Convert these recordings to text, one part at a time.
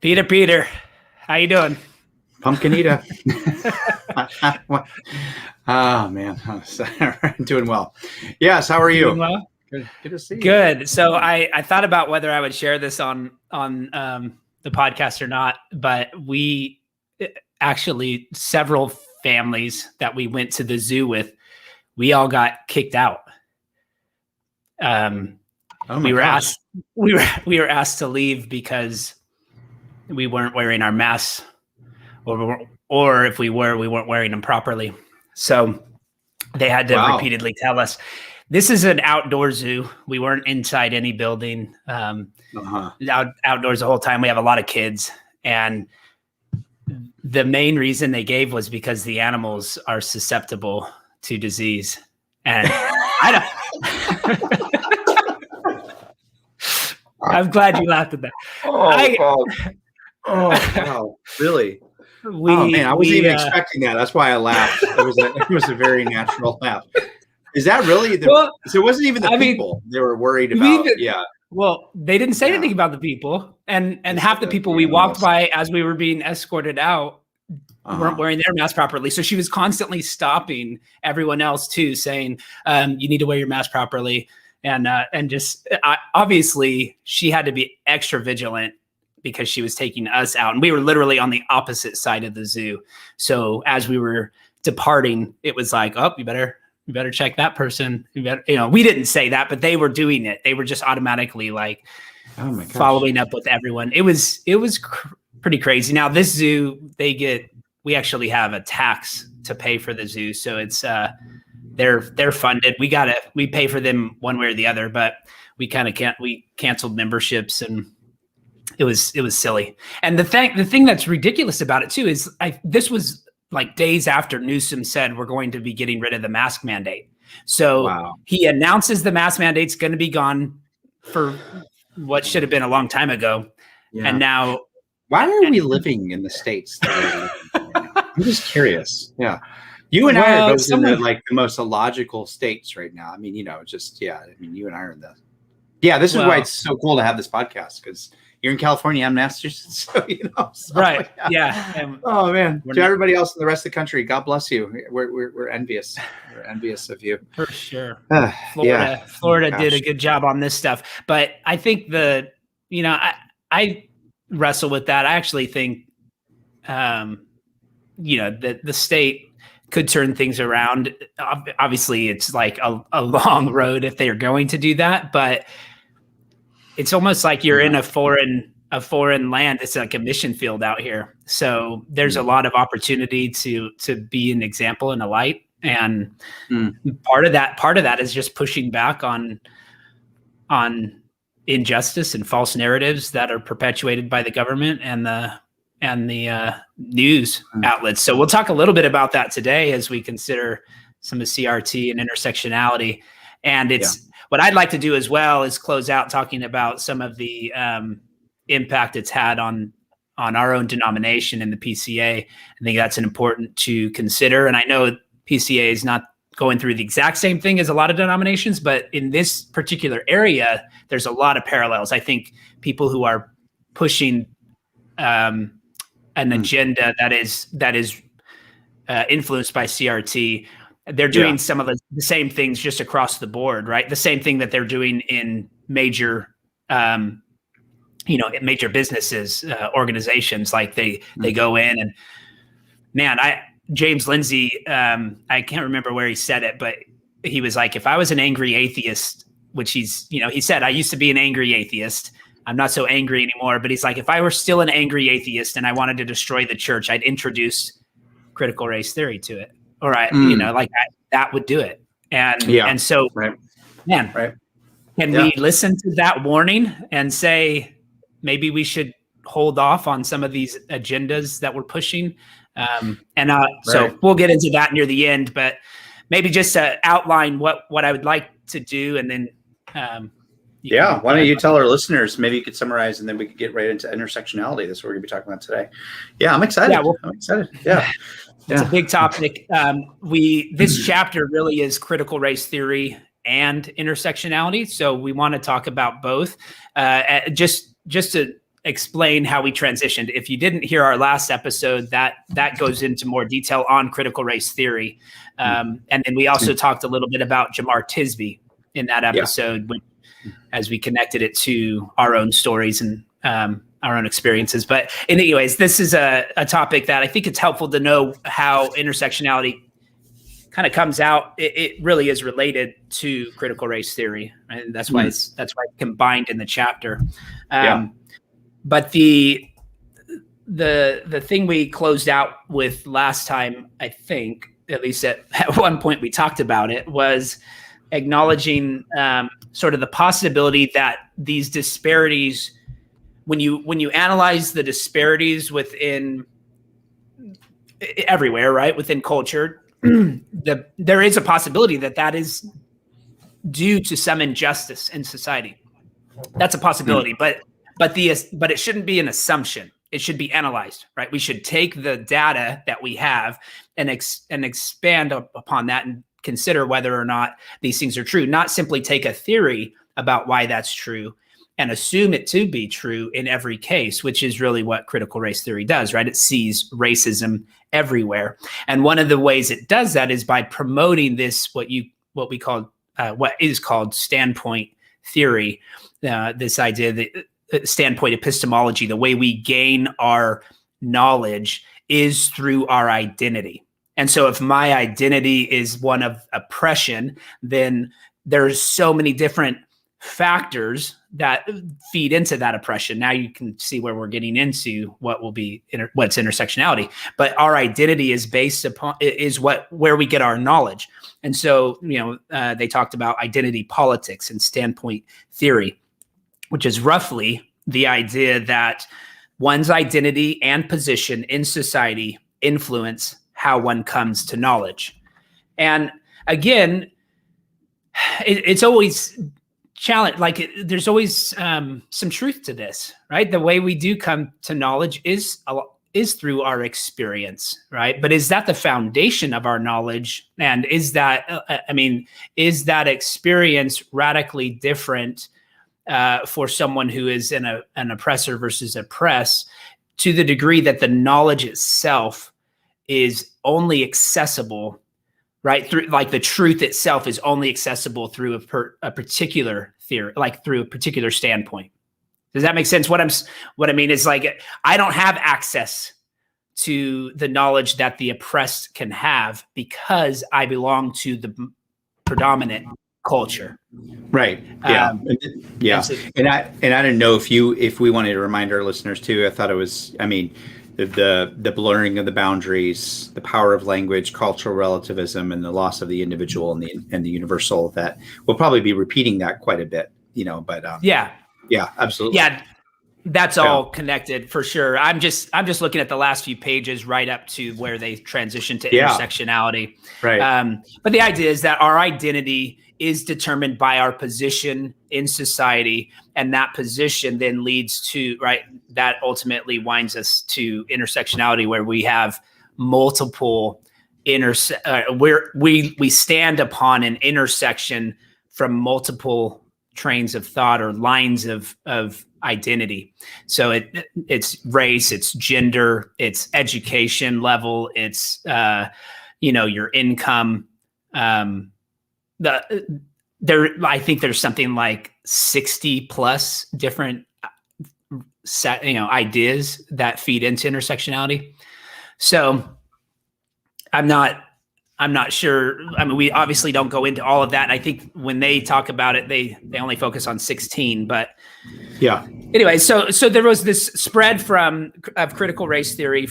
Peter, how you doing? Pumpkinita. Oh man, I'm doing well. Yes, how are you? Doing well? Good to see you. Good. So I thought about whether I would share this on the podcast or not, but we actually, several families that we went to the zoo with, we all got kicked out. We were asked to leave because we weren't wearing our masks, or if we weren't wearing them properly. So they had to repeatedly tell us, this is an outdoor zoo. We weren't inside any building. Outdoors the whole time. We have a lot of kids. And the main reason they gave was because the animals are susceptible to disease. And I'm glad you laughed at that. Wow. Really? I wasn't even expecting that. That's why I laughed. It was a very natural laugh. Is that really so it wasn't even the people they were worried about. Well, they didn't say anything about the people. And half the people we walked by as we were being escorted out weren't wearing their mask properly. So she was constantly stopping everyone else too, saying, you need to wear your mask properly. And just obviously she had to be extra vigilant because she was taking us out, and we were literally on the opposite side of the zoo. So as we were departing, it was like, oh, you better check that person. We didn't say that, but they were doing it. They were just automatically like following up with everyone. It was pretty crazy. Now this zoo, we actually have a tax to pay for the zoo. So it's, they're funded. We pay for them one way or the other, but we canceled memberships, and it was silly. And the thing that's ridiculous about it too is this was like days after Newsom said we're going to be getting rid of the mask mandate. So he announces the mask mandate's going to be gone for what should have been a long time ago. Yeah. And now, why are we living in the states? I'm just curious. Yeah. You and I are both in the most illogical states right now. I mean, you and I are in the. Yeah, this is why it's so cool to have this podcast, because you're in California, I'm in Massachusetts, right? Yeah. Oh man, to everybody else in the rest of the country, God bless you. We're envious. We're envious of you for sure. Florida did a good job on this stuff, but I think I wrestle with that. I actually think, that the state could turn things around. Obviously, it's like a long road if they are going to do that, but it's almost like you're in a foreign land. It's like a mission field out here. So there's a lot of opportunity to be an example and a light. And part of that is just pushing back on injustice and false narratives that are perpetuated by the government and the news outlets. So we'll talk a little bit about that today as we consider some of CRT and intersectionality. And what I'd like to do as well is close out talking about some of the impact it's had on our own denomination in the PCA. I think that's important to consider. And I know PCA is not going through the exact same thing as a lot of denominations, but in this particular area, there's a lot of parallels. I think people who are pushing an agenda that is influenced by CRT, they're doing some of the same things just across the board, right? The same thing that they're doing in major, major businesses, organizations. Like they go in and, man, James Lindsay, I can't remember where he said it, but he was like, if I was an angry atheist, which he said, I used to be an angry atheist. I'm not so angry anymore. But he's like, if I were still an angry atheist and I wanted to destroy the church, I'd introduce critical race theory to it. Or that would do it. And so, can we listen to that warning and say, maybe we should hold off on some of these agendas that we're pushing? So we'll get into that near the end, but maybe just to outline what I would like to do. And then, why don't you tell our listeners, maybe you could summarize, and then we could get right into intersectionality. That's what we're gonna be talking about today. Yeah, I'm excited. I'm excited. Yeah. It's a big topic. This chapter really is critical race theory and intersectionality. So we want to talk about both. Just to explain how we transitioned. If you didn't hear our last episode, that goes into more detail on critical race theory. And then we also talked a little bit about Jamar Tisby in that episode, as we connected it to our own stories and our own experiences. But anyways, this is a topic that I think it's helpful to know how intersectionality kind of comes out. It really is related to critical race theory, right? And that's why it's combined in the chapter. But the thing we closed out with last time, I think, at least at one point we talked about it, was acknowledging sort of the possibility that these disparities, when you analyze the disparities within everywhere, right, within culture, there is a possibility that is due to some injustice in society. That's a possibility, but it shouldn't be an assumption. It should be analyzed, right? We should take the data that we have and expand upon that and consider whether or not these things are true. Not simply take a theory about why that's true and assume it to be true in every case, which is really what critical race theory does, right? It sees racism everywhere. And one of the ways it does that is by promoting this, what is called standpoint theory, this idea that standpoint epistemology, the way we gain our knowledge is through our identity. And so if my identity is one of oppression, then there's so many different factors that feed into that oppression. Now you can see where we're getting into what will be what's intersectionality. But our identity is based upon where we get our knowledge. And so they talked about identity politics and standpoint theory, which is roughly the idea that one's identity and position in society influence how one comes to knowledge. And again, it's always challenge, like there's always some truth to this, right? The way we do come to knowledge is through our experience, right? But is that the foundation of our knowledge? And is that experience radically different for someone who is in an oppressor versus oppressed, to the degree that the knowledge itself is only accessible, right? Through, like, the truth itself is only accessible through a particular theory, like through a particular standpoint. Does that make sense? What I mean is, like, I don't have access to the knowledge that the oppressed can have because I belong to the predominant culture. Right. Yeah. And I don't know if we wanted to remind our listeners too. I thought it was, the blurring of the boundaries, the power of language, cultural relativism, and the loss of the individual and the universal, that we'll probably be repeating that quite a bit, but yeah, absolutely. Yeah. That's all connected for sure. I'm just looking at the last few pages right up to where they transition to intersectionality. Right. But the idea is that our identity is determined by our position in society, and that position then leads to, right, that ultimately winds us to intersectionality, where we have multiple we stand upon an intersection from multiple trains of thought or lines of identity. So it's race, it's gender, it's education level, it's your income. I think there's something like 60 plus different ideas that feed into intersectionality. So I'm not sure. We obviously don't go into all of that. I think when they talk about it, they only focus on 16. But yeah. Anyway, so there was this spread of critical race theory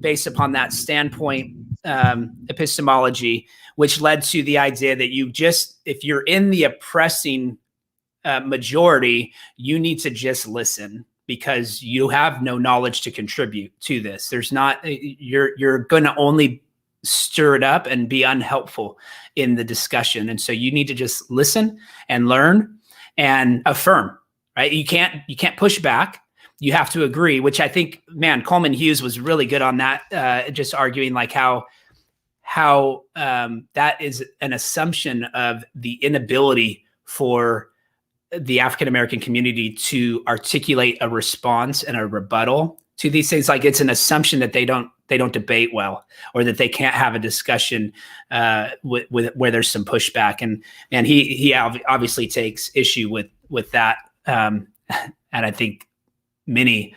based upon that standpoint epistemology, which led to the idea that if you're in the oppressing majority, you need to just listen, because you have no knowledge to contribute to this. You're going to only stir it up and be unhelpful in the discussion. And so you need to just listen and learn and affirm, right? You can't push back. You have to agree, which I think, Coleman Hughes was really good on that, just arguing like how that is an assumption of the inability for the African-American community to articulate a response and a rebuttal to these things. Like it's an assumption that they don't debate well, or that they can't have a discussion with where there's some pushback. And he obviously takes issue with that. And I think many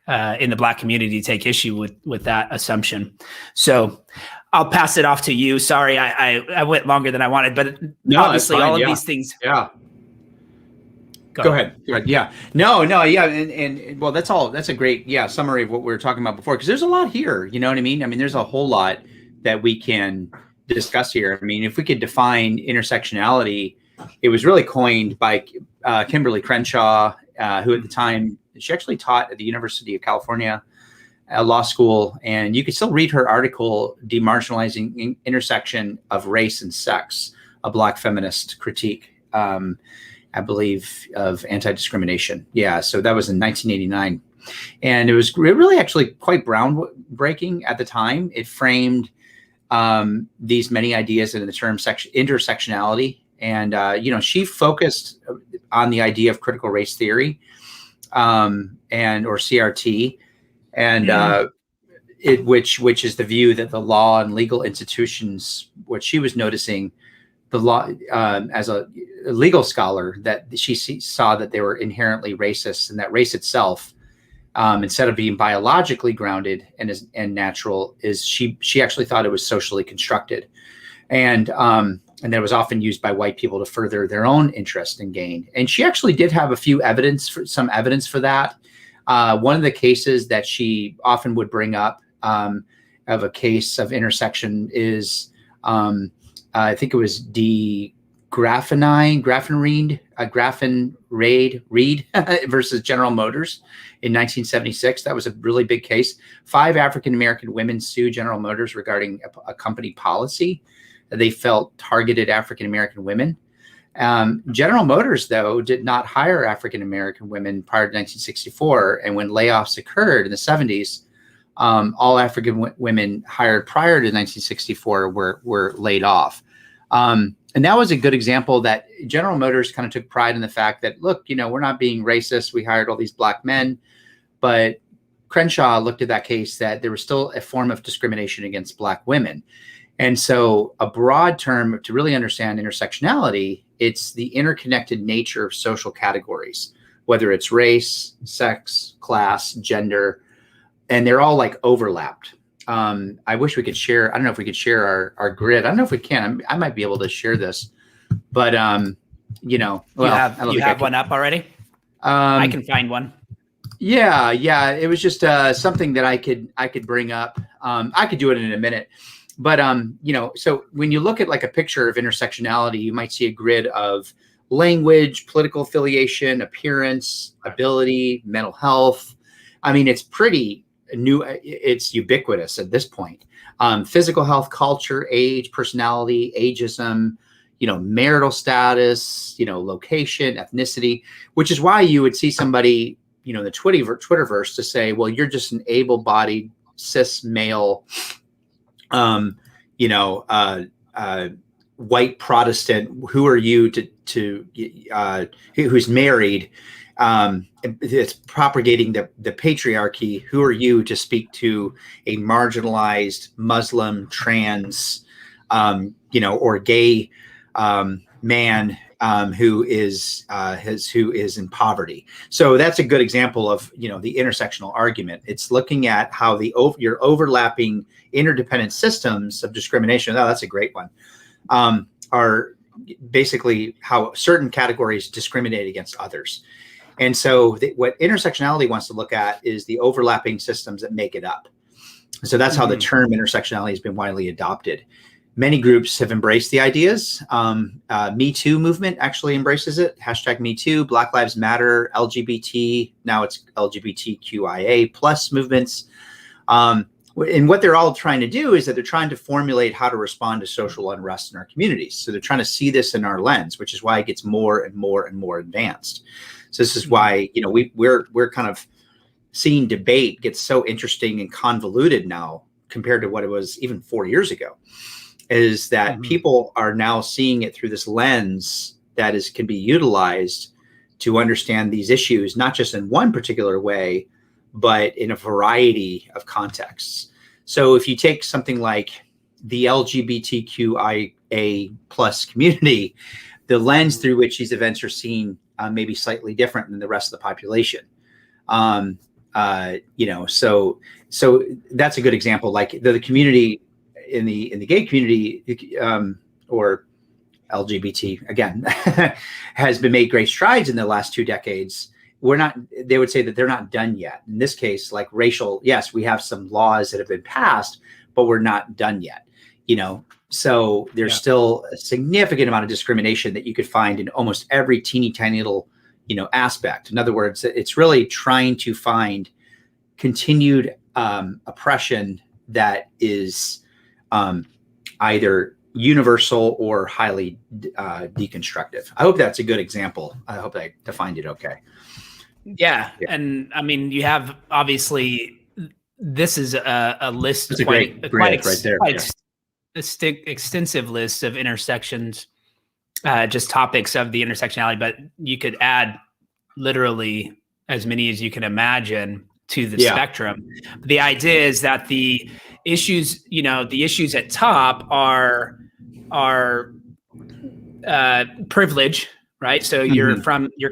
in the Black community take issue with that assumption. So I'll pass it off to you. Sorry, I went longer than I wanted, but no, obviously all of these things. Yeah. Go ahead. Yeah. No. Yeah. And well, that's a great, summary of what we were talking about before, because there's a lot here. You know what I mean? I mean, there's a whole lot that we can discuss here. I mean, if we could define intersectionality, it was really coined by Kimberly Crenshaw, who at the time, she actually taught at the University of California Law School. And you can still read her article, Demarginalizing Intersection of Race and Sex, a Black feminist critique. I believe, of anti-discrimination. Yeah, so that was in 1989. And it was really actually quite groundbreaking at the time. It framed these many ideas in the term intersectionality. And, she focused on the idea of critical race theory or CRT, and which is the view that the law and legal institutions, what she was noticing, the law as a legal scholar, that she saw that they were inherently racist, and that race itself, instead of being biologically grounded and natural, is she actually thought it was socially constructed, and that was often used by white people to further their own interest and gain. And she actually did have some evidence for that. One of the cases that she often would bring up of a case of intersection is, I think it was Graffin Reed versus General Motors in 1976. That was a really big case. 5 African-American women sued General Motors regarding a company policy that they felt targeted African-American women. General Motors, though, did not hire African-American women prior to 1964. And when layoffs occurred in the 70s, all African women hired prior to 1964 were laid off. And that was a good example that General Motors kind of took pride in the fact that, look, we're not being racist. We hired all these Black men. But Crenshaw looked at that case that there was still a form of discrimination against Black women. And so a broad term to really understand intersectionality, it's the interconnected nature of social categories, whether it's race, sex, class, gender, and they're all like overlapped. I wish we could share. I don't know if we could share our grid. I don't know if we can. I might be able to share this, but you have one up already. I can find one. Yeah. It was just something that I could bring up. I could do it in a minute, but so when you look at like a picture of intersectionality, you might see a grid of language, political affiliation, appearance, ability, mental health. I mean, it's pretty new. It's ubiquitous at this point. Physical health, culture, age, personality, ageism, marital status, location, ethnicity, which is why you would see somebody, the Twitterverse to say, well, you're just an able-bodied cis male, white Protestant. Who are you who's married? It's propagating the patriarchy. Who are you to speak to a marginalized Muslim, trans, or gay man who is in poverty? So that's a good example of the intersectional argument. It's looking at how your overlapping interdependent systems of discrimination. Oh, that's a great one. Are basically how certain categories discriminate against others. And so what intersectionality wants to look at is the overlapping systems that make it up. So that's how the term intersectionality has been widely adopted. Many groups have embraced the ideas. Me Too movement actually embraces it. #MeToo, Black Lives Matter, LGBT, now it's LGBTQIA plus movements. And what they're all trying to do is that they're trying to formulate how to respond to social unrest in our communities. So they're trying to see this in our lens, which is why it gets more and more and more advanced. So this is why, we're kind of seeing debate get so interesting and convoluted now compared to what it was even 4 years ago, is that people are now seeing it through this lens that can be utilized to understand these issues, not just in one particular way, but in a variety of contexts. So if you take something like the LGBTQIA plus community, the lens through which these events are seen may be slightly different than the rest of the population. So that's a good example. Like the community in the gay community, or LGBT again, has been made great strides in the last 2 decades. They would say that they're not done yet. In this case, like racial, yes, we have some laws that have been passed, but we're not done yet. So there's still a significant amount of discrimination that you could find in almost every teeny tiny little, aspect. In other words, it's really trying to find continued oppression that is either universal or highly deconstructive. I hope that's a good example. I hope I defined it okay. Yeah. And I mean, you have obviously, this is a list, it's quite extensive list of intersections, just topics of the intersectionality, but you could add literally as many as you can imagine to the spectrum. The idea is that the issues, the issues at top are privilege, right? So you're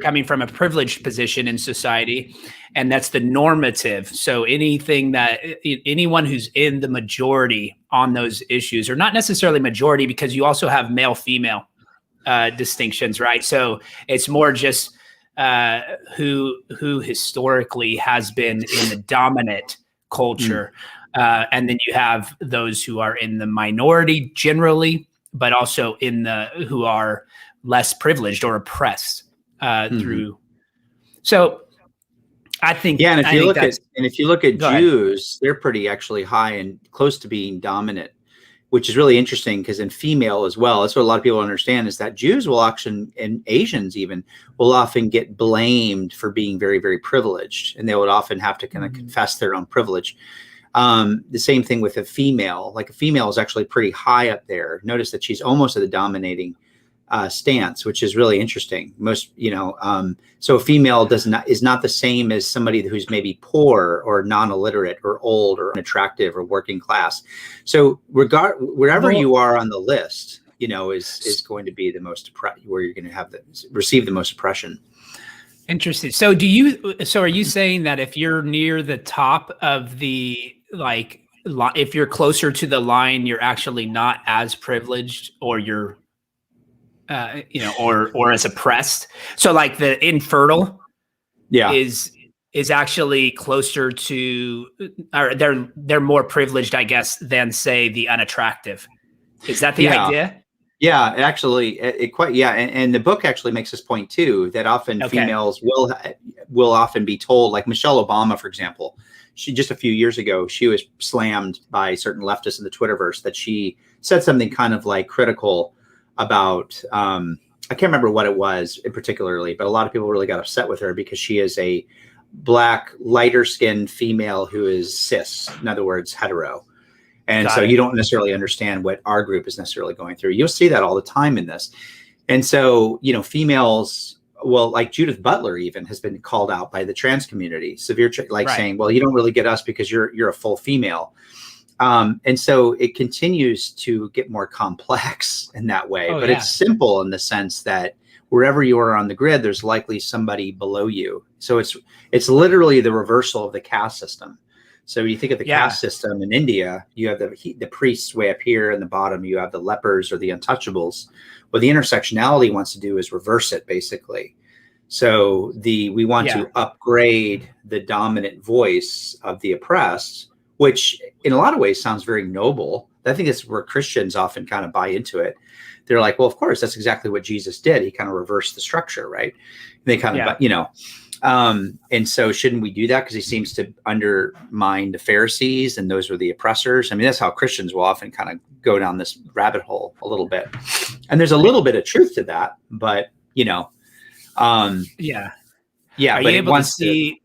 coming from a privileged position in society, and that's the normative. So anyone who's in the majority on those issues, or not necessarily majority, because you also have male female distinctions, right? So it's more just who historically has been in the dominant culture. And then you have those who are in the minority generally, but also who are less privileged or oppressed through. So I think, and if you look at Jews, they're pretty actually high and close to being dominant, which is really interesting, because in female as well, that's what a lot of people understand, is that Jews will often, and Asians even, will often get blamed for being very, very privileged, and they would often have to kind of confess their own privilege. The same thing with a female. Like a female is actually pretty high up there. Notice that she's almost at the dominating stance, which is really interesting. So a female is not the same as somebody who's maybe poor or non-illiterate or old or unattractive or working class. So wherever you are on the list, is going to be the most where you're going to receive the most oppression. Interesting. So are you saying that if you're near the top of the, if you're closer to the line, you're actually not as privileged, or you're or as oppressed? So like the infertile is actually closer to, or they're more privileged, I guess, than say the unattractive. Is that the idea? Yeah, actually, and the book actually makes this point too, that often females will often be told, like Michelle Obama, for example. She, just a few years ago, she was slammed by certain leftists in the Twitterverse that she said something kind of like critical about, I can't remember what it was in particularly, but a lot of people really got upset with her because she is a Black, lighter skinned female who is cis, in other words, hetero. And you don't necessarily understand what our group is necessarily going through. You'll see that all the time in this. And so, females, well, like Judith Butler even has been called out by the trans community, saying, well, you don't really get us because you're a full female. And so it continues to get more complex in that way, but it's simple in the sense that wherever you are on the grid, there's likely somebody below you. So it's literally the reversal of the caste system. So when you think of the caste system in India, you have the priests way up here, and the bottom you have the lepers or the untouchables. What the intersectionality wants to do is reverse it, basically. So we want to upgrade the dominant voice of the oppressed, which in a lot of ways sounds very noble. I think that's where Christians often kind of buy into it. They're like, well, of course, that's exactly what Jesus did. He kind of reversed the structure, right? And they kind of, and so shouldn't we do that? Because he seems to undermine the Pharisees, and those were the oppressors. I mean, that's how Christians will often kind of go down this rabbit hole a little bit. And there's a little bit of truth to that, but, Are you able to see?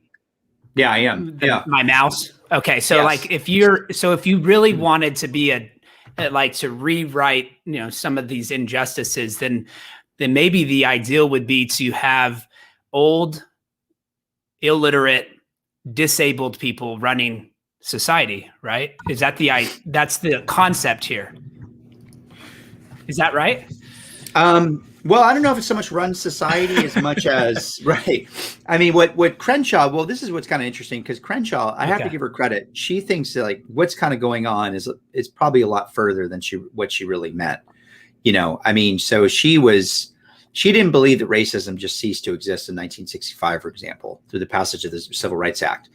Yeah, I am. My mouse. Okay. So if you really wanted to be to rewrite, some of these injustices, then maybe the ideal would be to have old, illiterate, disabled people running society, right? Is that that's the concept here? Is that right? Well, I don't know if it's so much run society as much as right. I mean, what Crenshaw? Well, this is what's kind of interesting because Crenshaw, I have to give her credit. She thinks that like what's kind of going on is probably a lot further than what she really meant. I mean, so she didn't believe that racism just ceased to exist in 1965, for example, through the passage of the Civil Rights Act,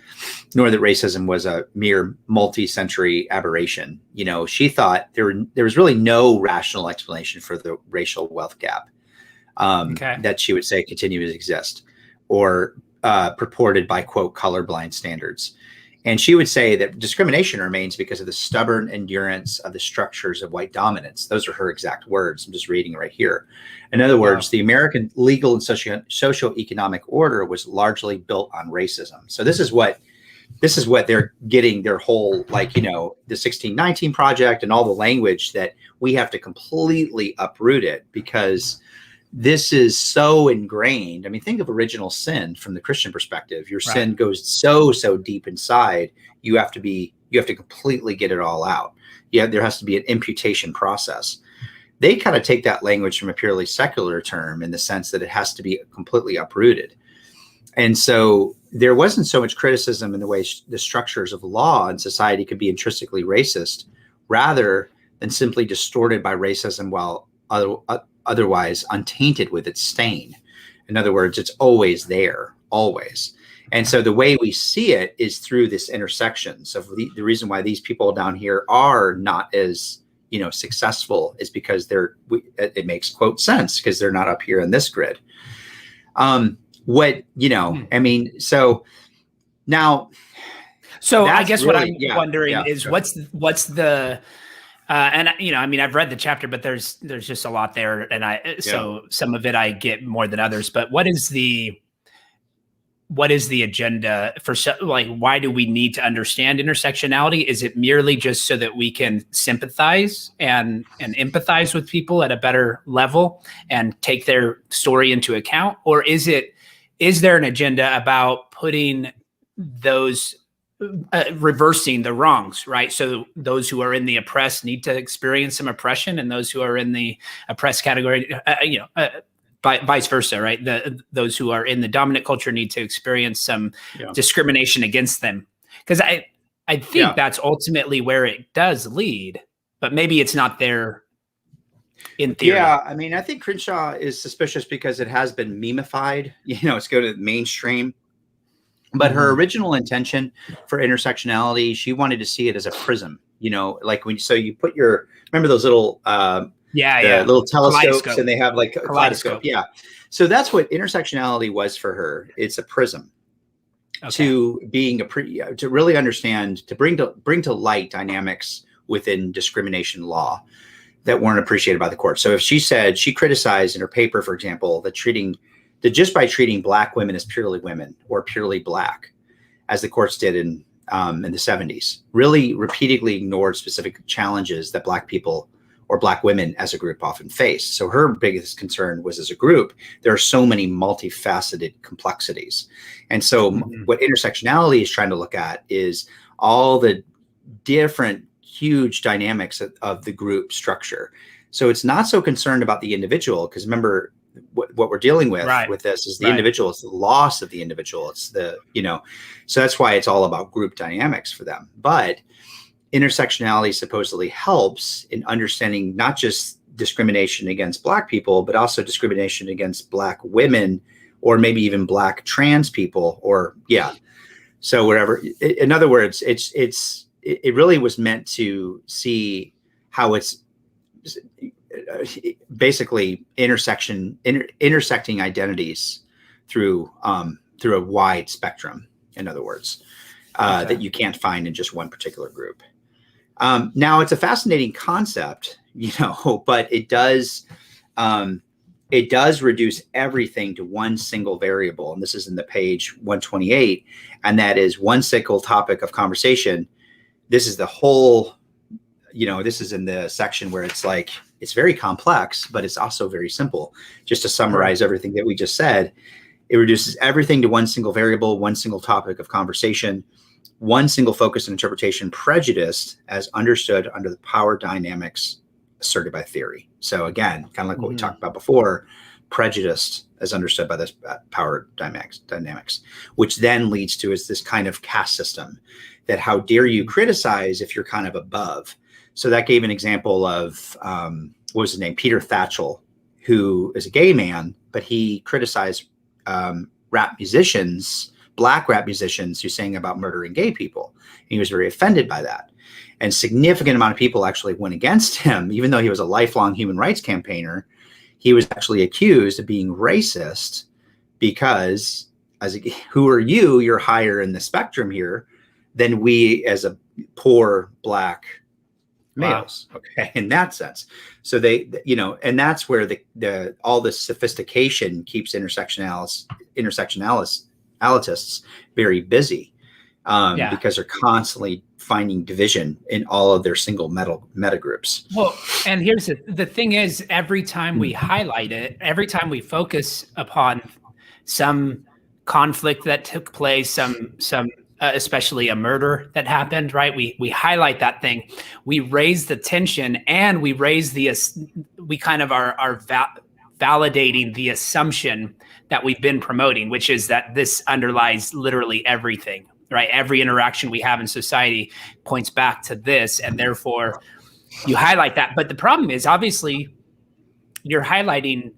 nor that racism was a mere multi-century aberration. She thought there was really no rational explanation for the racial wealth gap that she would say continues to exist or purported by, quote, colorblind standards. And she would say that discrimination remains because of the stubborn endurance of the structures of white dominance. Those are her exact words. I'm just reading right here. In other words, the American legal and socio-economic order was largely built on racism. So this is what they're getting their whole, the 1619 Project and all the language that we have to completely uproot it because this is so ingrained. I mean, think of original sin from the Christian perspective. Your sin goes so deep inside. You have to completely get it all out. There has to be an imputation process. They kind of take that language from a purely secular term in the sense that it has to be completely uprooted. And so there wasn't so much criticism in the way the structures of law and society could be intrinsically racist, rather than simply distorted by racism while otherwise untainted with its stain. In other words, it's always there, always. And so the way we see it is through this intersection. So the reason why these people down here are not as successful is because it makes, quote, sense because they're not up here in this grid. I mean, so now. So I guess really, what I'm wondering is what's the and I mean, I've read the chapter, but there's just a lot there, and so some of it I get more than others. But what is the agenda for why do we need to understand intersectionality? Is it merely just so that we can sympathize and empathize with people at a better level and take their story into account, or is there an agenda about putting those reversing the wrongs, right? So those who are in the oppressed need to experience some oppression, and those who are in the oppressed category, vice versa, right? Those who are in the dominant culture need to experience some discrimination against them. Because I think that's ultimately where it does lead, but maybe it's not there in theory. Yeah, I mean, I think Crenshaw is suspicious because it has been memified. It's go to the mainstream. But her original intention for intersectionality, she wanted to see it as a prism, like you put remember those little, little telescopes and they have like a kaleidoscope. Yeah. So that's what intersectionality was for her. It's a prism to being to really understand, to bring to light dynamics within discrimination law that weren't appreciated by the court. So if she criticized in her paper, for example, that just by treating Black women as purely women or purely Black, as the courts did in the 70s, really repeatedly ignored specific challenges that Black people or Black women as a group often face. So her biggest concern was, as a group, there are so many multifaceted complexities. And so what intersectionality is trying to look at is all the different huge dynamics of the group structure. So it's not so concerned about the individual, because remember, what we're dealing with this is the individual. It's the loss of the individual. It's so that's why it's all about group dynamics for them. But intersectionality supposedly helps in understanding not just discrimination against Black people, but also discrimination against Black women, or maybe even Black trans people, so whatever. In other words, it really was meant to see how it's basically intersecting identities through a wide spectrum. In other words, that you can't find in just one particular group. Now, it's a fascinating concept, but it does reduce everything to one single variable, and this is in the page 128, and that is one single topic of conversation. This is the whole. This is in the section where it's like, it's very complex, but it's also very simple. Just to summarize everything that we just said, It reduces everything to one single variable, one single topic of conversation, one single focus and interpretation, prejudiced as understood under the power dynamics asserted by theory. So again, kind of like what we talked about before, prejudiced as understood by this power dynamics, which then leads to is this kind of caste system that how dare you criticize if you're kind of above. So that gave an example of, what was his name? Peter Thatchell, who is a gay man, but he criticized rap musicians, black rap musicians who sang about murdering gay people. And he was very offended by that. And significant amount of people actually went against him, even though he was a lifelong human rights campaigner. He was actually accused of being racist because, who are you? You're higher in the spectrum here than we as a poor black males. Okay, in that sense. So they, and that's where the all this sophistication keeps intersectionalists very busy, because they're constantly finding division in all of their single meta groups. Well, and here's the thing is, every time we highlight it, every time we focus upon some conflict that took place, some especially a murder that happened, right? We highlight that thing, we raise the tension, and we raise we kind of are validating the assumption that we've been promoting, which is that this underlies literally everything, right? Every interaction we have in society points back to this, and therefore you highlight that. But the problem is, obviously, you're highlighting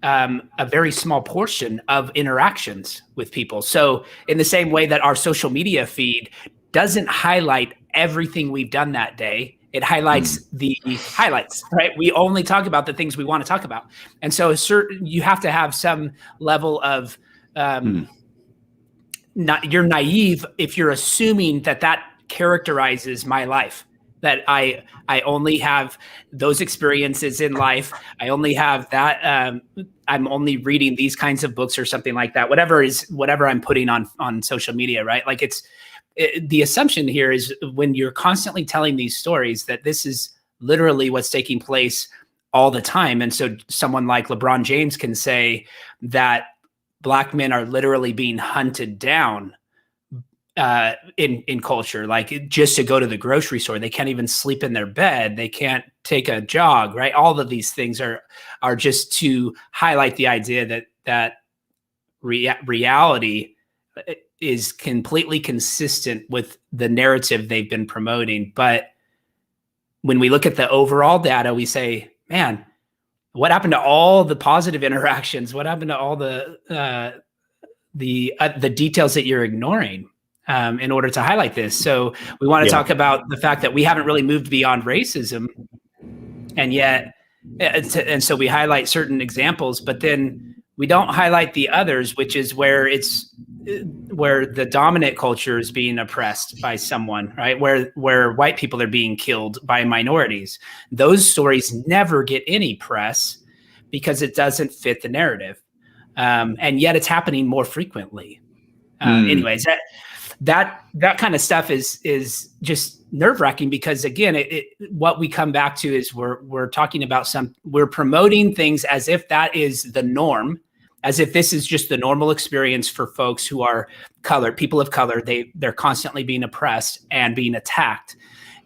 a very small portion of interactions with people. So in the same way that our social media feed doesn't highlight everything we've done that day, it highlights the highlights, right? We only talk about the things we want to talk about. And so you have to have some level of, you're naive if you're assuming that characterizes my life, that I only have those experiences in life. I only have that. I'm only reading these kinds of books or something like that. Whatever I'm putting on social media, right? Like the assumption here is, when you're constantly telling these stories, that this is literally what's taking place all the time. And so someone like LeBron James can say that Black men are literally being hunted down in culture, like just to go to the grocery store. They can't even sleep in their bed. They can't take a jog, right? All of these things are just to highlight the idea that reality is completely consistent with the narrative they've been promoting. But when we look at the overall data, we say, man, what happened to all the positive interactions? What happened to all the details that you're ignoring in order to highlight this? So we want to talk about the fact that we haven't really moved beyond racism, and yet, and so we highlight certain examples, but then we don't highlight the others, which is where the dominant culture is being oppressed by someone, right? Where white people are being killed by minorities. Those stories never get any press because it doesn't fit the narrative. And yet it's happening more frequently. Anyways, that kind of stuff is just nerve-wracking, because again, what we come back to is we're talking about we're promoting things as if that is the norm, as if this is just the normal experience for folks who are colored, people of color. They're constantly being oppressed and being attacked.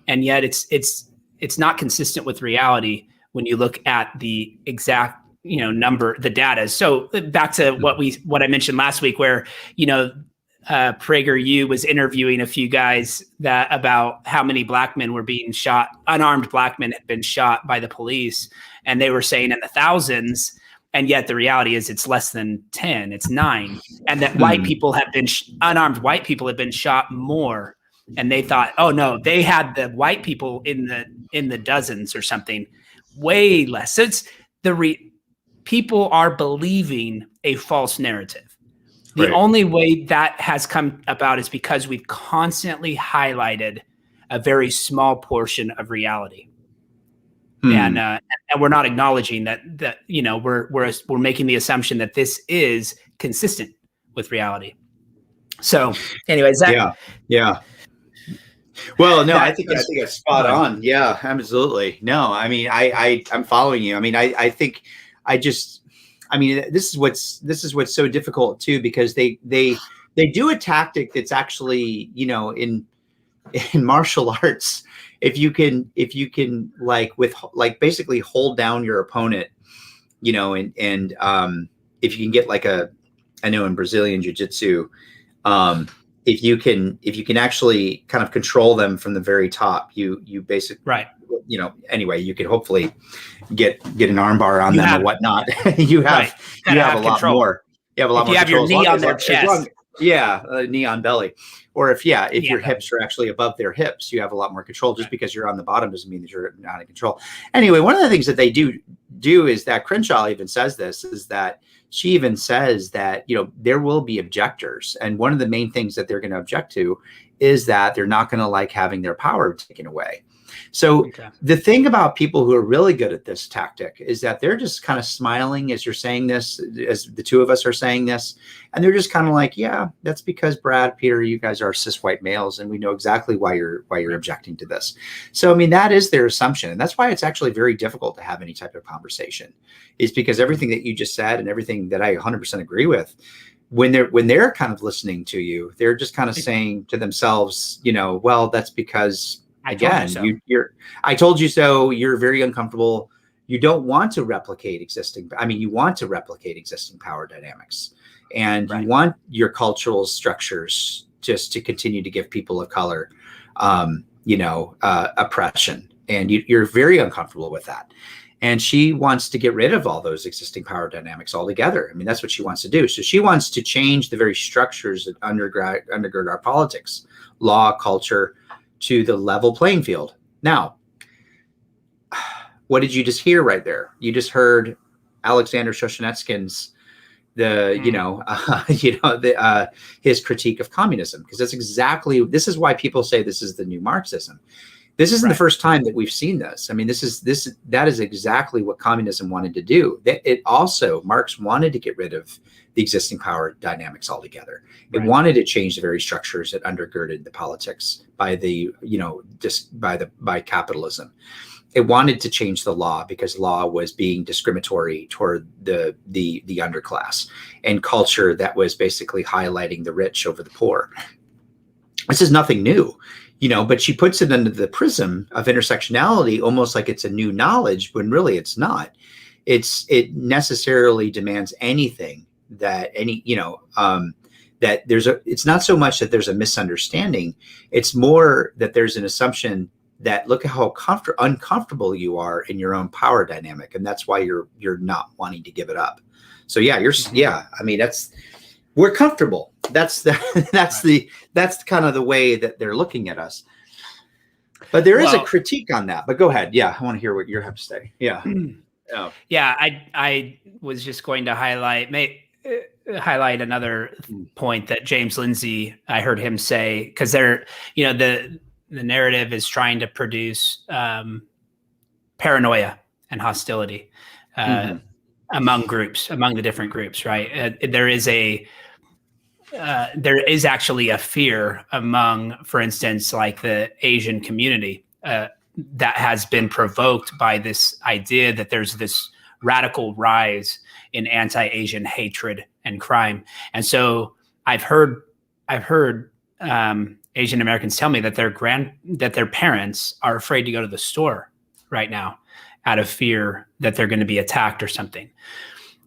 And yet it's not consistent with reality when you look at the exact, number, the data. So back to what I mentioned last week, where, PragerU was interviewing a few guys about how many black men were being shot, unarmed black men had been shot by the police. And they were saying in the thousands. And yet the reality is it's less than 10, it's 9. And that white people have been, unarmed white people have been shot more. And they thought, oh no, they had the white people in the dozens or something, way less. So it's people are believing a false narrative. The only way that has come about is because we've constantly highlighted a very small portion of reality. And we're not acknowledging that we're making the assumption that this is consistent with reality. So, anyways, yeah. Well, no, I think it's spot on. Yeah, absolutely. No, I mean, I'm following you. I mean, I think I mean, this is what's so difficult too, because they do a tactic that's actually, you know, in martial arts, if you can basically hold down your opponent, you know, and if you can get like I know in Brazilian jiu-jitsu, if you can actually kind of control them from the very top, you basically, right. You know, anyway, you could hopefully get an arm bar on them or whatnot. you have a lot more. You have a lot more. You have your knee on their chest. Knee on belly. Or if your hips are actually above their hips, you have a lot more control. Just because you're on the bottom doesn't mean that you're not in control. Anyway, one of the things that they do is that Crenshaw even says this, is that she even says that, you know, there will be objectors. And one of the main things that they're going to object to is that they're not going to like having their power taken away. So the thing about people who are really good at this tactic is that they're just kind of smiling as you're saying this, as the two of us are saying this, and they're just kind of like, yeah, that's because Brad, Peter, you guys are cis white males, and we know exactly why you're objecting to this. So I mean, that is their assumption, and that's why it's actually very difficult to have any type of conversation, is because everything that you just said and everything that I 100% agree with, when they're kind of listening to you, they're just kind of saying to themselves, you know, well, that's because, again, I told you so. You're very uncomfortable. You don't want to replicate you want to replicate existing power dynamics, and you want your cultural structures just to continue to give people of color, oppression, and you're very uncomfortable with that. And she wants to get rid of all those existing power dynamics altogether. I mean, that's what she wants to do. So she wants to change the very structures that undergird our politics, law, culture, to the level playing field. Now, what did you just hear right there? You just heard Alexander Shoshenetskin's his critique of communism, because this is why people say this is the new Marxism. This isn't the first time that we've seen this. I mean, that is exactly what communism wanted to do. Marx wanted to get rid of the existing power dynamics altogether. It wanted to change the very structures that undergirded the politics by capitalism. It wanted to change the law because law was being discriminatory toward the underclass, and culture that was basically highlighting the rich over the poor. This is nothing new. You know, but she puts it under the prism of intersectionality, almost like it's a new knowledge, when really it's not. It necessarily demands anything that it's not so much that there's a misunderstanding. It's more that there's an assumption that look at how uncomfortable you are in your own power dynamic. And that's why you're not wanting to give it up. So I mean, we're comfortable. That's kind of the way that they're looking at us. But there is a critique on that. But go ahead. Yeah, I want to hear what you have to say. Yeah. Yeah, I was just going to highlight another point that James Lindsay, I heard him say, because the narrative is trying to produce paranoia and hostility among the different groups, right? There is actually a fear among, for instance, like the Asian community that has been provoked by this idea that there's this radical rise in anti-Asian hatred and crime. And so I've heard Asian Americans tell me that their parents are afraid to go to the store right now out of fear that they're going to be attacked or something.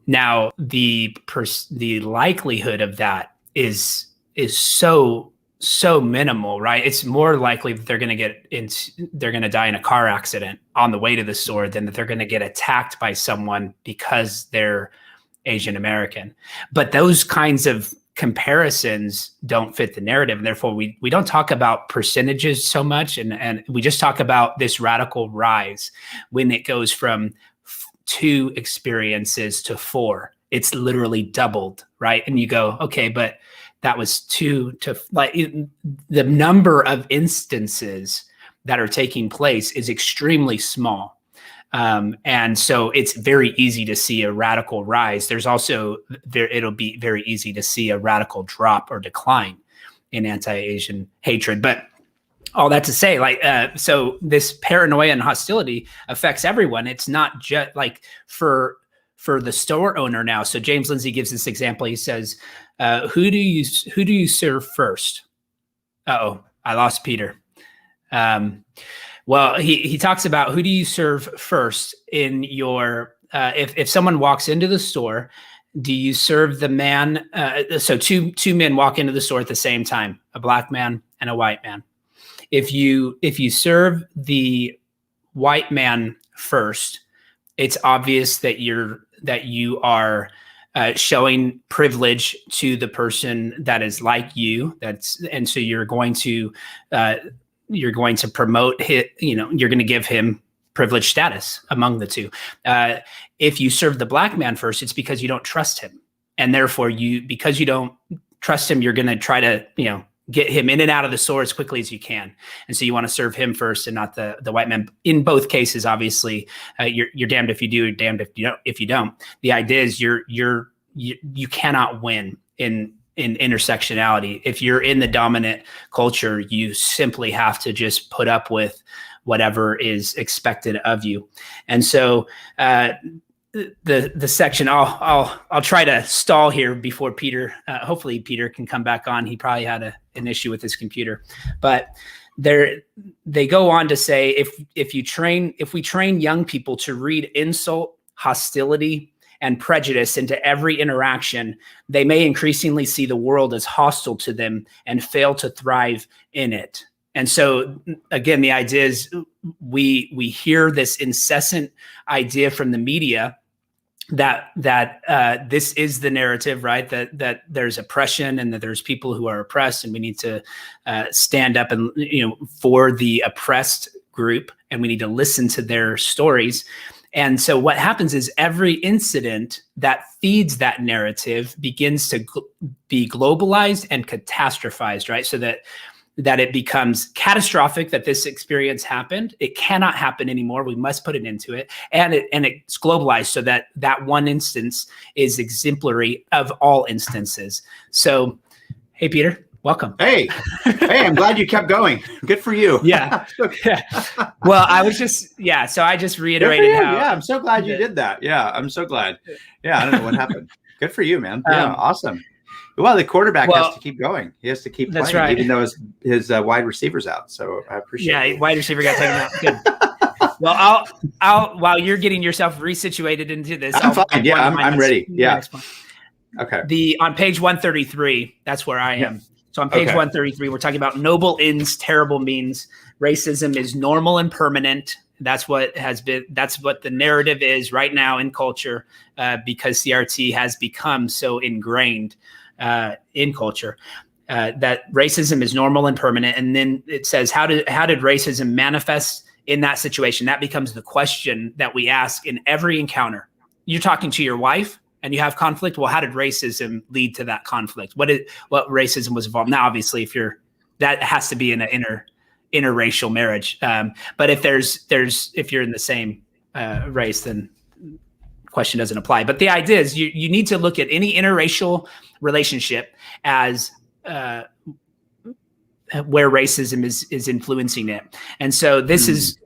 Now, the likelihood of that is so minimal, right? It's more likely that they're going to die in a car accident on the way to the store than that they're going to get attacked by someone because they're Asian American. But those kinds of comparisons don't fit the narrative, and therefore we don't talk about percentages so much, and we just talk about this radical rise when it goes from 2 experiences to 4. It's literally doubled, right? And you go, okay, but that was 2 to the number of instances that are taking place is extremely small. And so it's very easy to see a radical rise. There's also it'll be very easy to see a radical drop or decline in anti-Asian hatred. But all that to say, so this paranoia and hostility affects everyone. It's not just like for for the store owner now. So James Lindsay gives this example. He says, who do you serve first? Uh-oh, I lost Peter. Well, he talks about who do you serve first in your, if someone walks into the store, do you serve the man? So two men walk into the store at the same time, a black man and a white man. If you serve the white man first, it's obvious that you are showing privilege to the person that is like you. And so you're going to promote you're going to give him privileged status among the two. If you serve the black man first, it's because you don't trust him, and therefore because you don't trust him, you're going to try to get him in and out of the store as quickly as you can. And so you want to serve him first and not the white man. In both cases, obviously, you're damned if you do, damned if you don't. The idea is you cannot win in intersectionality. If you're in the dominant culture, you simply have to just put up with whatever is expected of you. And so the section, I'll try to stall here before Peter, hopefully Peter can come back on. He probably had an issue with his computer, but they go on to say, if we train young people to read insult, hostility, and prejudice into every interaction, they may increasingly see the world as hostile to them and fail to thrive in it. And so, again, the idea is we hear this incessant idea from the media that this is the narrative, right? That there's oppression and that there's people who are oppressed, and we need to stand up and for the oppressed group, and we need to listen to their stories. And so what happens is every incident that feeds that narrative begins to be globalized and catastrophized, right? So that it becomes catastrophic that this experience happened. It cannot happen anymore. We must put it into it. And it's globalized so that one instance is exemplary of all instances. So, hey, Peter. Welcome. Hey, I'm glad you kept going. Good for you. Yeah. Well, I was so I just reiterated how. Yeah, I'm so glad you did that. Yeah, I'm so glad. Yeah, I don't know what happened. Good for you, man. Yeah, awesome. Well, the quarterback has to keep going. He has to keep playing, right. Even though his wide receiver's out. So I appreciate it. Yeah, wide receiver got taken out. Good. Well, I'll while you're getting yourself resituated into this. I'm fine. Yeah, I'm ready. Yeah. Okay. On page 133, that's where I am. So on page 133, we're talking about noble ends, terrible means. Racism is normal and permanent. That's what the narrative is right now in culture, because CRT has become so ingrained in culture that racism is normal and permanent. And then it says, how did racism manifest in that situation? That becomes the question that we ask in every encounter. You're talking to your wife and you have conflict. Well, how did racism lead to that conflict? What racism was involved? Now, obviously, that has to be in an interracial marriage. But if if you're in the same race, then question doesn't apply. But the idea is you need to look at any interracial relationship as where racism is influencing it. And so this is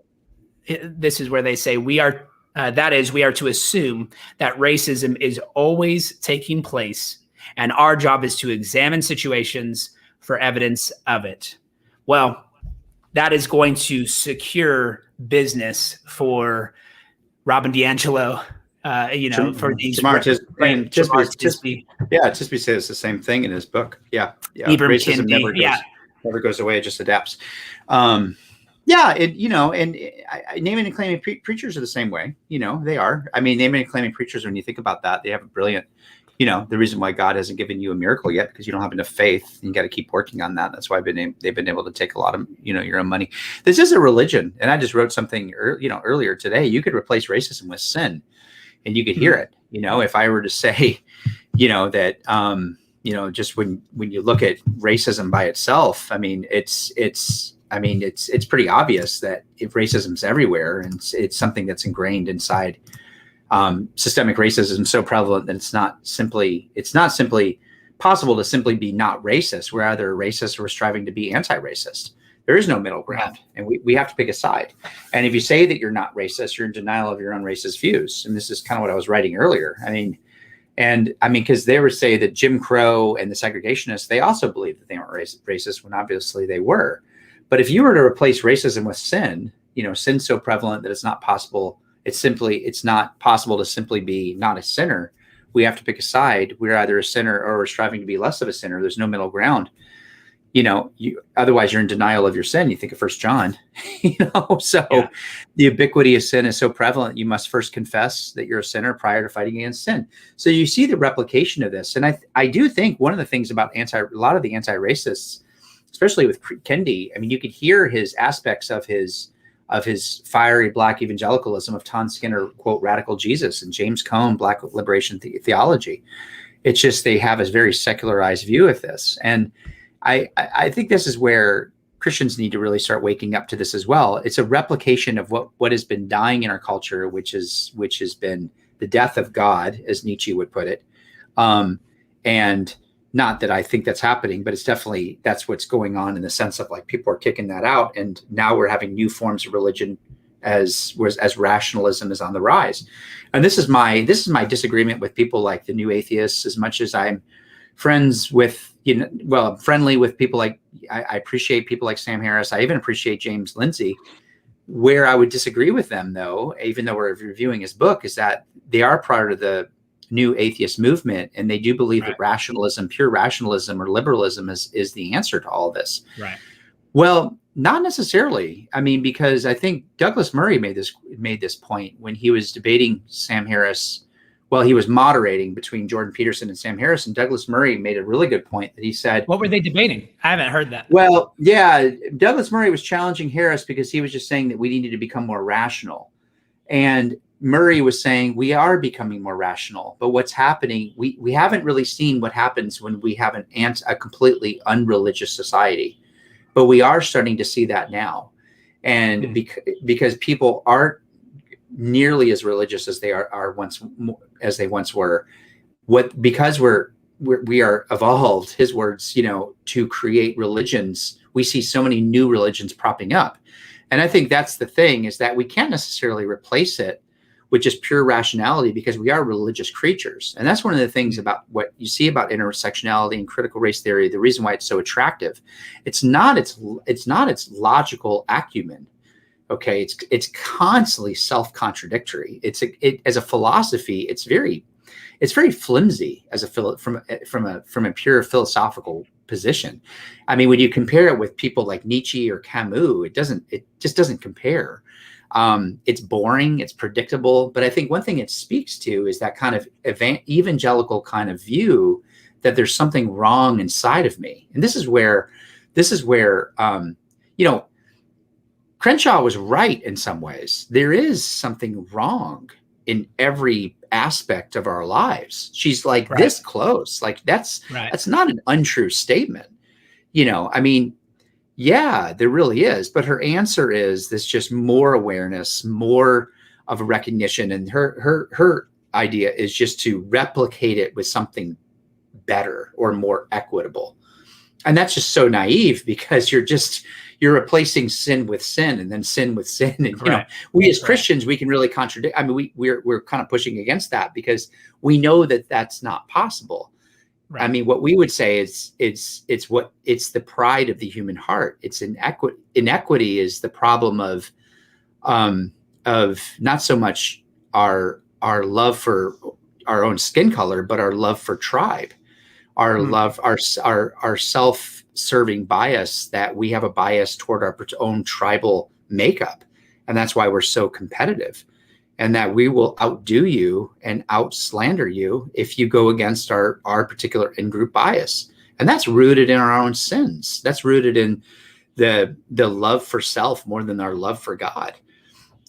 where they say we are to assume that racism is always taking place, and our job is to examine situations for evidence of it. Well, that is going to secure business for Robin DiAngelo, for these. Tisby says the same thing in his book. Yeah. Ibram Racism Kendi, never goes away; it just adapts. Naming and claiming preachers are the same way. They are. I mean, naming and claiming preachers, when you think about that, they have a brilliant, the reason why God hasn't given you a miracle yet, because you don't have enough faith. You got to keep working on that. That's why they've been able to take a lot of, your own money. This is a religion. And I just wrote something, earlier today. You could replace racism with sin, and you could hear it. If I were to say, that, just when you look at racism by itself, I mean, it's pretty obvious that if racism's everywhere and it's something that's ingrained inside, systemic racism so prevalent that it's not simply possible to simply be not racist. We're either racist or we're striving to be anti-racist. There is no middle ground, and we have to pick a side. And if you say that you're not racist, you're in denial of your own racist views. And this is kind of what I was writing earlier. I mean, because they would say that Jim Crow and the segregationists, they also believed that they weren't racist when obviously they were. But if you were to replace racism with sin, sin's so prevalent that it's not possible. It's not possible to simply be not a sinner. We have to pick a side. We're either a sinner or we're striving to be less of a sinner. There's no middle ground. Otherwise you're in denial of your sin. You think of 1 John, the ubiquity of sin is so prevalent. You must first confess that you're a sinner prior to fighting against sin. So you see the replication of this. And I do think one of the things about a lot of the anti-racists, especially with Kendi, I mean, you could hear his aspects of his fiery Black evangelicalism of Tom Skinner, quote, radical Jesus, and James Cone, Black liberation theology. It's just, they have a very secularized view of this. And I think this is where Christians need to really start waking up to this as well. It's a replication of what has been dying in our culture, which has been the death of God, as Nietzsche would put it. And not that I think that's happening, but it's definitely, that's what's going on in the sense of like people are kicking that out. And now we're having new forms of religion as rationalism is on the rise. And this is my disagreement with people like the new atheists, as much as I'm friends with, I'm friendly with people like, I appreciate people like Sam Harris. I even appreciate James Lindsay. Where I would disagree with them, though, even though we're reviewing his book, is that they are part of the new atheist movement, and they do believe that rationalism, pure rationalism or liberalism is the answer to all this. Right. Well, not necessarily. I mean, because I think Douglas Murray made this point when he was debating Sam Harris. Well, he was moderating between Jordan Peterson and Sam Harris, and Douglas Murray made a really good point that he said, what were they debating? I haven't heard that. Well, yeah, Douglas Murray was challenging Harris because he was just saying that we needed to become more rational. And Murray was saying we are becoming more rational, but what's happening, we haven't really seen what happens when we have a completely unreligious society, but we are starting to see that now. And because people aren't nearly as religious as they once were, because we are evolved, his words, to create religions. We see so many new religions propping up. And I think that's the thing, is that we can't necessarily replace it with just pure rationality, because we are religious creatures. And that's one of the things about what you see about intersectionality and critical race theory. The reason why it's so attractive, it's not its logical acumen. Okay, it's constantly self-contradictory. As a philosophy, it's very flimsy from a pure philosophical position. I mean, when you compare it with people like Nietzsche or Camus, it just doesn't compare. It's boring, it's predictable. But I think one thing it speaks to is that kind of evangelical kind of view that there's something wrong inside of me. And this is where Crenshaw was right in some ways. There is something wrong in every aspect of our lives. She's like this close. Like that's not an untrue statement. I mean, yeah, there really is. But her answer is this: just more awareness, more of a recognition. And her idea is just to replicate it with something better or more equitable. And that's just so naive, because you're replacing sin with sin, and then sin with sin. And we as Christians, we can really contradict. I mean, we're kind of pushing against that, because we know that that's not possible. Right. I mean, what we would say is it's the pride of the human heart. It's inequity. Inequity is the problem of not so much our love for our own skin color, but our love for tribe, our love, our self-serving bias, that we have a bias toward our own tribal makeup. And that's why we're so competitive, and that we will outdo you and out-slander you if you go against our particular in-group bias. And that's rooted in our own sins. That's rooted in the love for self more than our love for God,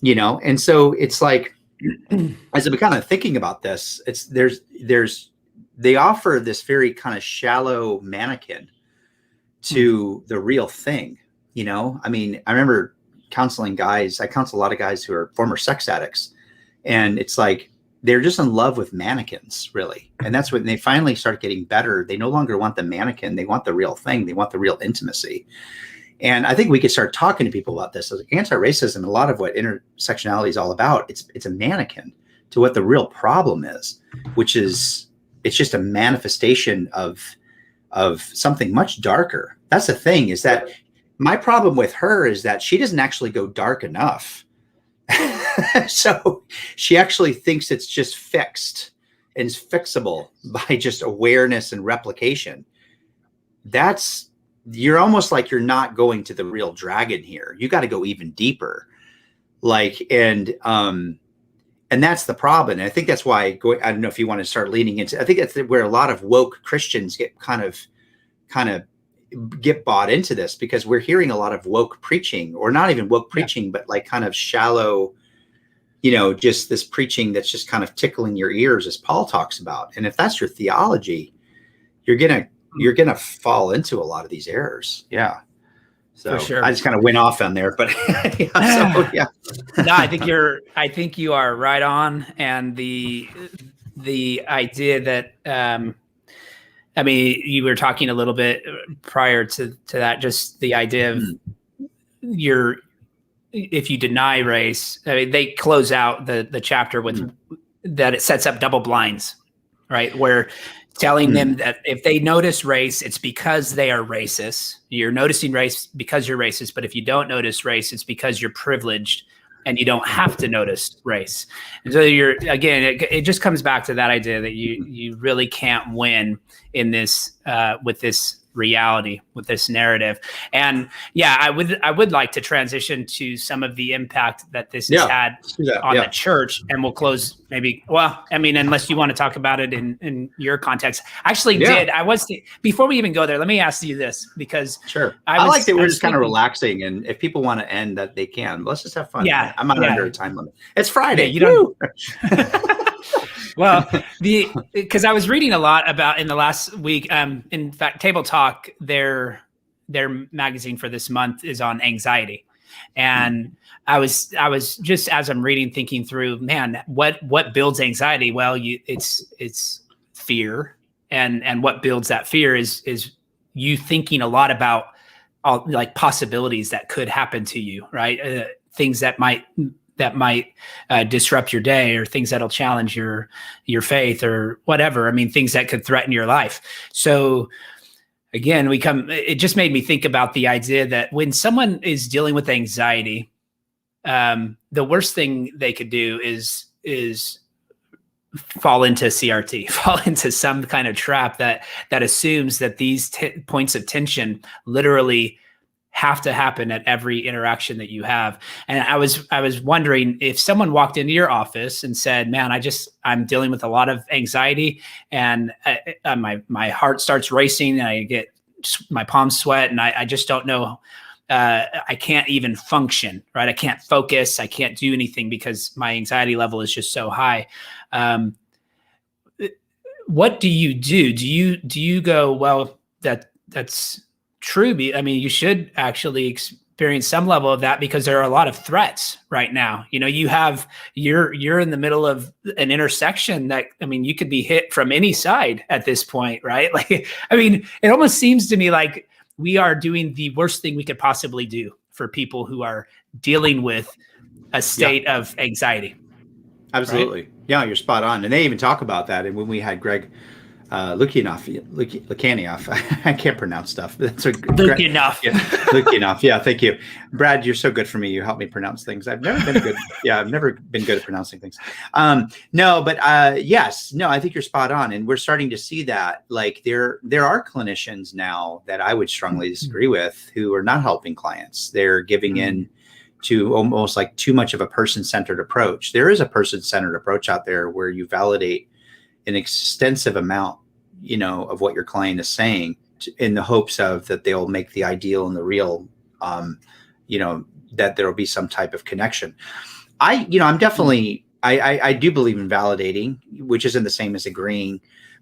And so it's like, as I'm kind of thinking about this, they offer this very kind of shallow mannequin to the real thing. I mean, I remember counseling guys. I counsel a lot of guys who are former sex addicts, and it's like they're just in love with mannequins, really. And that's when they finally start getting better. They no longer want the mannequin. They want the real thing. They want the real intimacy. And I think we could start talking to people about this. Anti-racism, a lot of what intersectionality is all about, it's a mannequin to what the real problem is, which is it's just a manifestation of something much darker. That's the thing, is that my problem with her is that she doesn't actually go dark enough. So she actually thinks it's just fixed and is fixable by just awareness and replication. You're almost like you're not going to the real dragon here. You got to go even deeper. And that's the problem. And I think that's why I don't know if you want to start leaning into, I think that's where a lot of woke Christians get kind of get bought into this, because we're hearing a lot of woke preaching, or not even woke preaching, but like kind of shallow, just this preaching that's just kind of tickling your ears, as Paul talks about. And if that's your theology, you're going to fall into a lot of these errors. Yeah. So for sure. I just kind of went off on there, but yeah. No, I think you are right on. And the idea that, you were talking a little bit prior to that, just the idea of if you deny race, they close out the chapter with that it sets up double blinds, right? Where telling them that if they notice race, it's because they are racist. You're noticing race because you're racist, but if you don't notice race, it's because you're privileged and you don't have to notice race. And so it just comes back to that idea that you really can't win in this with this reality, with this narrative. And I would like to transition to some of the impact that this has had on the church, and we'll close maybe, unless you want to talk about it in your context. Before we even go there, let me ask you this, because sure. I like that we're just kind of relaxing, and if people want to end that, they can. Let's just have fun. Yeah. I'm not under a time limit. It's Friday. You don't. Well, because I was reading a lot about in the last week. In fact, Table Talk, their magazine for this month is on anxiety, and I was just, as I'm reading, thinking through, man, what builds anxiety? Well, it's fear, and what builds that fear is you thinking a lot about all like possibilities that could happen to you, right? Things that might disrupt your day, or things that'll challenge your faith, or whatever. Things that could threaten your life. So again, it just made me think about the idea that when someone is dealing with anxiety, the worst thing they could do is fall into CRT, fall into some kind of trap that assumes that these points of tension literally have to happen at every interaction that you have. And I was wondering, if someone walked into your office and said, man, I'm dealing with a lot of anxiety, and my heart starts racing, and I get my palms sweat, and I just don't know, I can't even function, right? I can't focus. I can't do anything because my anxiety level is just so high. What do you do? Do you go, well, that's true. You should actually experience some level of that, because there are a lot of threats right now. You're in the middle of an intersection that, you could be hit from any side at this point, right? It almost seems to me like we are doing the worst thing we could possibly do for people who are dealing with a state of anxiety. Absolutely. Right? Yeah, you're spot on. And they even talk about that. And when we had Greg Lukianoff. I can't pronounce stuff. That's Lukianoff. Lukianoff. Yeah, thank you, Brad. You're so good for me. You help me pronounce things. I've never been good. I've never been good at pronouncing things. Yes, I think you're spot on, and we're starting to see that. Like there are clinicians now that I would strongly disagree with, who are not helping clients. They're giving in to almost like too much of a person-centered approach. There is a person-centered approach out there where you validate an extensive amount, of what your client is saying, in the hopes of that they'll make the ideal and the real, that there'll be some type of connection. I'm definitely, I do believe in validating, which isn't the same as agreeing,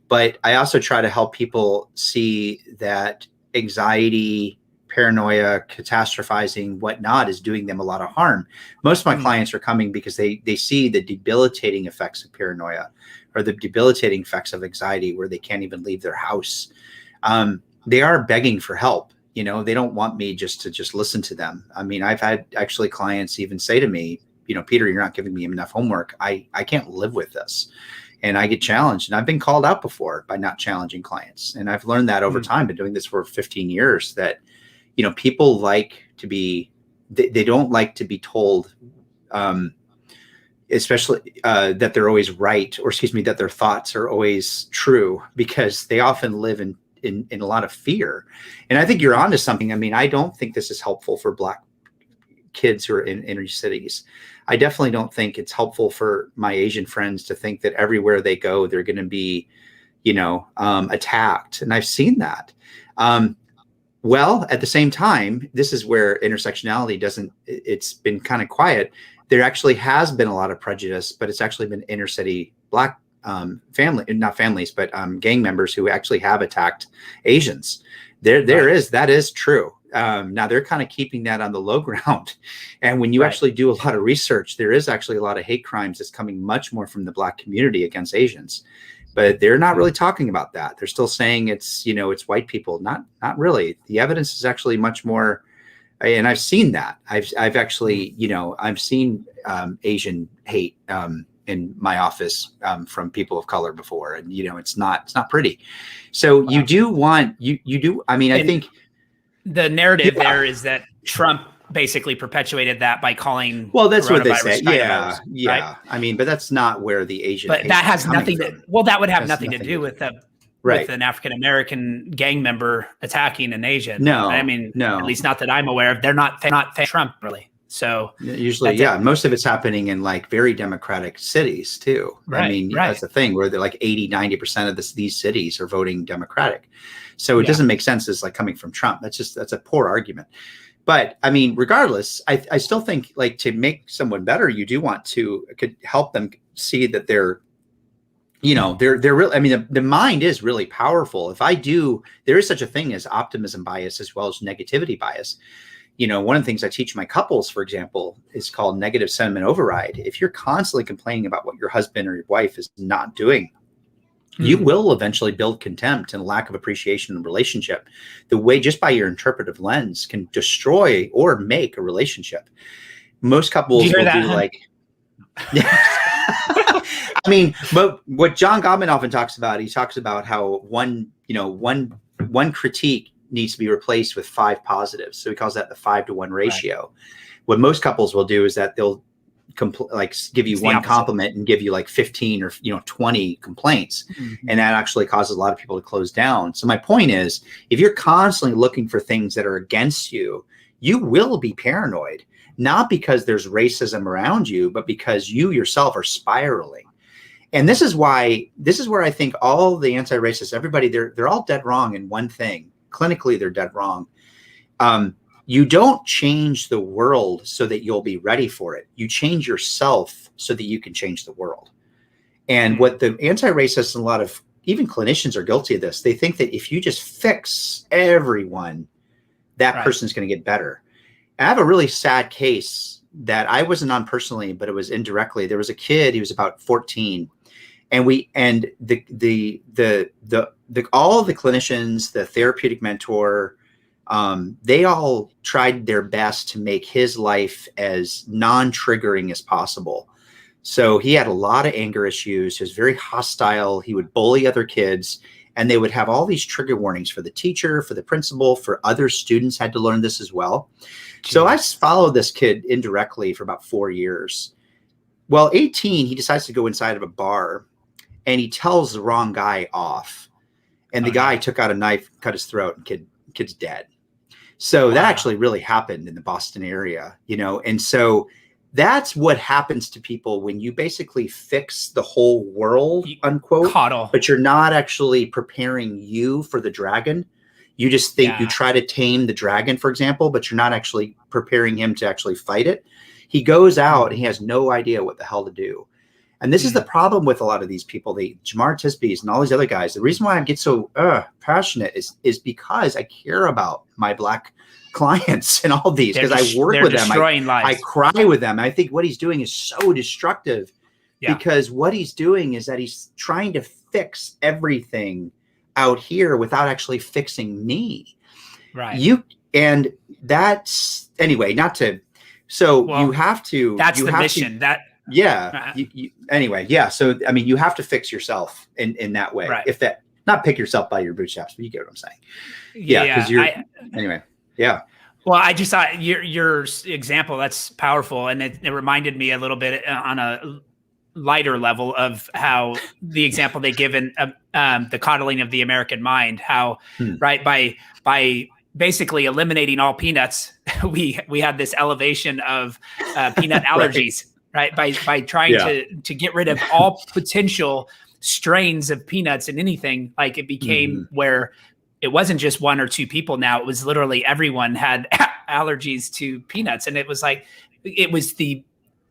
but I also try to help people see that anxiety, paranoia, catastrophizing, whatnot, is doing them a lot of harm. Most of my clients are coming because they see the debilitating effects of paranoia, or the debilitating effects of anxiety, where they can't even leave their house. They are begging for help, You know, they don't want me just to listen to them. I mean, I've had actually clients even say to me, you know, Peter, you're not giving me enough homework. I can't live with this. And I get challenged, and I've been called out before by not challenging clients. And I've learned that over time, been doing this for 15 years, that, you know, people like to be, they don't like to be told, especially that they're always right, or excuse me, that their thoughts are always true, because they often live in a lot of fear. And I think you're onto something. I mean, I don't think this is helpful for Black kids who are in inner cities. I definitely don't think it's helpful for my Asian friends to think that everywhere they go, they're going to be, you know, attacked. And I've seen that. Well, at the same time, this is where intersectionality it's been kind of quiet. There actually has been a lot of prejudice, but it's actually been inner city Black not families, but gang members who actually have attacked Asians. That is true. Now they're kind of keeping that on the low ground. And when you actually do a lot of research, there is actually a lot of hate crimes that's coming much more from the Black community against Asians, but they're not really talking about that. They're still saying it's, you know, it's white people. Not really. The evidence is actually much more, and I've seen that. I've actually, you know, I've seen Asian hate in my office from people of color before, and you know, it's not pretty. So you do want you do. I mean, I think the narrative there is that Trump basically perpetuated that by calling. Well, that's what they say. Yeah. Right? I mean, but that's not where the Asian. But that has nothing to. Well, that would have nothing to do with with an African American gang member attacking an Asian. No, I mean, no. At least not that I'm aware of. They're not Trump really. So usually, most of it's happening in like very democratic cities too. I mean, that's the thing where they're like 80-90% of these cities are voting Democratic. So it doesn't make sense as like coming from Trump. That's a poor argument. But I mean, regardless, I still think like to make someone better, you do want could help them see that they're, you know, they're real. I mean, the mind is really powerful. There is such a thing as optimism bias as well as negativity bias. You know, one of the things I teach my couples, for example, is called negative sentiment override. If you're constantly complaining about what your husband or your wife is not doing, you will eventually build contempt and lack of appreciation in a relationship. The way, just by your interpretive lens, can destroy or make a relationship. Most couples will do like, I mean, but what John Gottman often talks about, he talks about how one critique needs to be replaced with 5 positives. So he calls that the 5-to-1 ratio. Right. What most couples will do is that they'll give you one compliment and give you like 15 or 20 complaints. And that actually causes a lot of people to close down. So my point is, if you're constantly looking for things that are against you, you will be paranoid, not because there's racism around you, but because you yourself are spiraling. And this is where I think all the anti-racists, everybody, they're all dead wrong in one thing. Clinically, they're dead wrong. You don't change the world so that you'll be ready for it. You change yourself so that you can change the world. And what the anti-racists and a lot of even clinicians are guilty of this. They think that if you just fix everyone, that person's going to get better. I have a really sad case that I wasn't on personally, but it was indirectly. There was a kid, he was about 14. And all of the clinicians, the therapeutic mentor, they all tried their best to make his life as non-triggering as possible. So he had a lot of anger issues. He was very hostile. He would bully other kids, and they would have all these trigger warnings for the teacher, for the principal, for other students had to learn this as well. Jeez. So I followed this kid indirectly for about 4 years. Well, 18, he decides to go inside of a bar, and he tells the wrong guy off. And the guy took out a knife, cut his throat, and kid's dead. So that actually really happened in the Boston area, and so that's what happens to people when you basically fix the whole world, unquote, but you're not actually preparing you for the dragon. You just think you try to tame the dragon, for example, but you're not actually preparing him to actually fight it. He goes out and he has no idea what the hell to do. And this is the problem with a lot of these people, the Jamar Tisbys and all these other guys. The reason why I get so passionate is because I care about my Black clients and all these, because I work with them. I cry with them. I think what he's doing is so destructive because what he's doing is that he's trying to fix everything out here without actually fixing me. and that's anyway, not to, so well, you have to, that's the mission anyway. Yeah. So, I mean, you have to fix yourself in that way. Right. If that, not pick yourself by your bootstraps, but you get what I'm saying. Yeah. Cause anyway. Yeah. Well, I just thought your example, that's powerful. And it reminded me a little bit on a lighter level of how the example they give in the coddling of the American mind, how right by basically eliminating all peanuts, we had this elevation of peanut allergies, right? By trying to get rid of all potential strains of peanuts in anything, like it became where it wasn't just one or two people. Now it was literally everyone had allergies to peanuts, and it was like it was the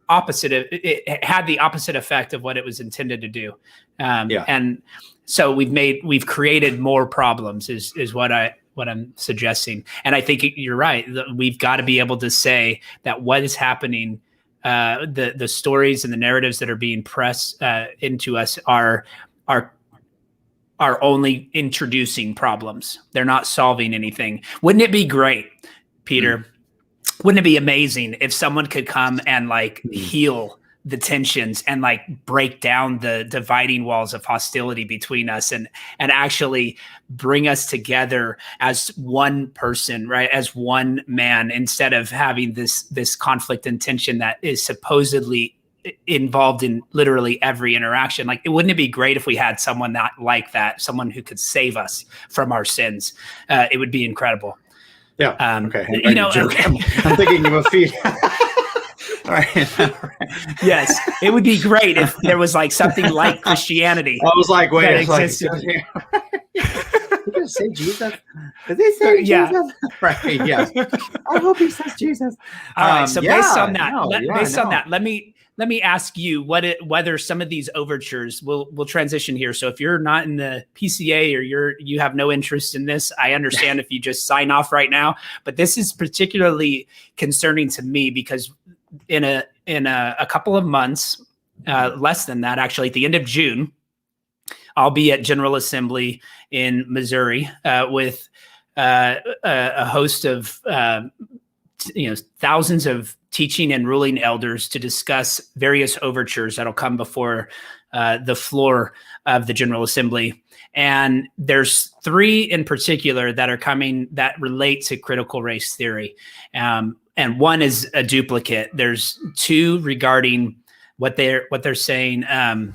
opposite of it had the opposite effect of what it was intended to do. And so we've created more problems is what I'm suggesting. And I think you're right. We've got to be able to say that what is happening, the stories and the narratives that are being pressed into us are only introducing problems. They're not solving anything. Wouldn't it be great, Peter? Wouldn't it be amazing if someone could come and like heal the tensions and like break down the dividing walls of hostility between us and actually bring us together as one person, right? As one man, instead of having this conflict and tension that is supposedly involved in literally every interaction. Like, wouldn't it be great if we had someone like that, someone who could save us from our sins? It would be incredible. Yeah. Okay. I'm thinking of a feed. All right. Yes, it would be great if there was like something like Christianity. I was like, wait, did they say Jesus? Did they say Jesus? Right. Yes. I hope he says Jesus. All right. So based on that, let me ask you whether some of these overtures will transition here. So if you're not in the PCA or you have no interest in this, I understand if you just sign off right now. But this is particularly concerning to me because in a couple of months, less than that actually, at the end of June, I'll be at General Assembly in Missouri with a host of thousands of teaching and ruling elders to discuss various overtures that'll come before the floor of the General Assembly. And there's three in particular that are coming that relate to critical race theory. And one is a duplicate. There's two regarding what they're saying. Let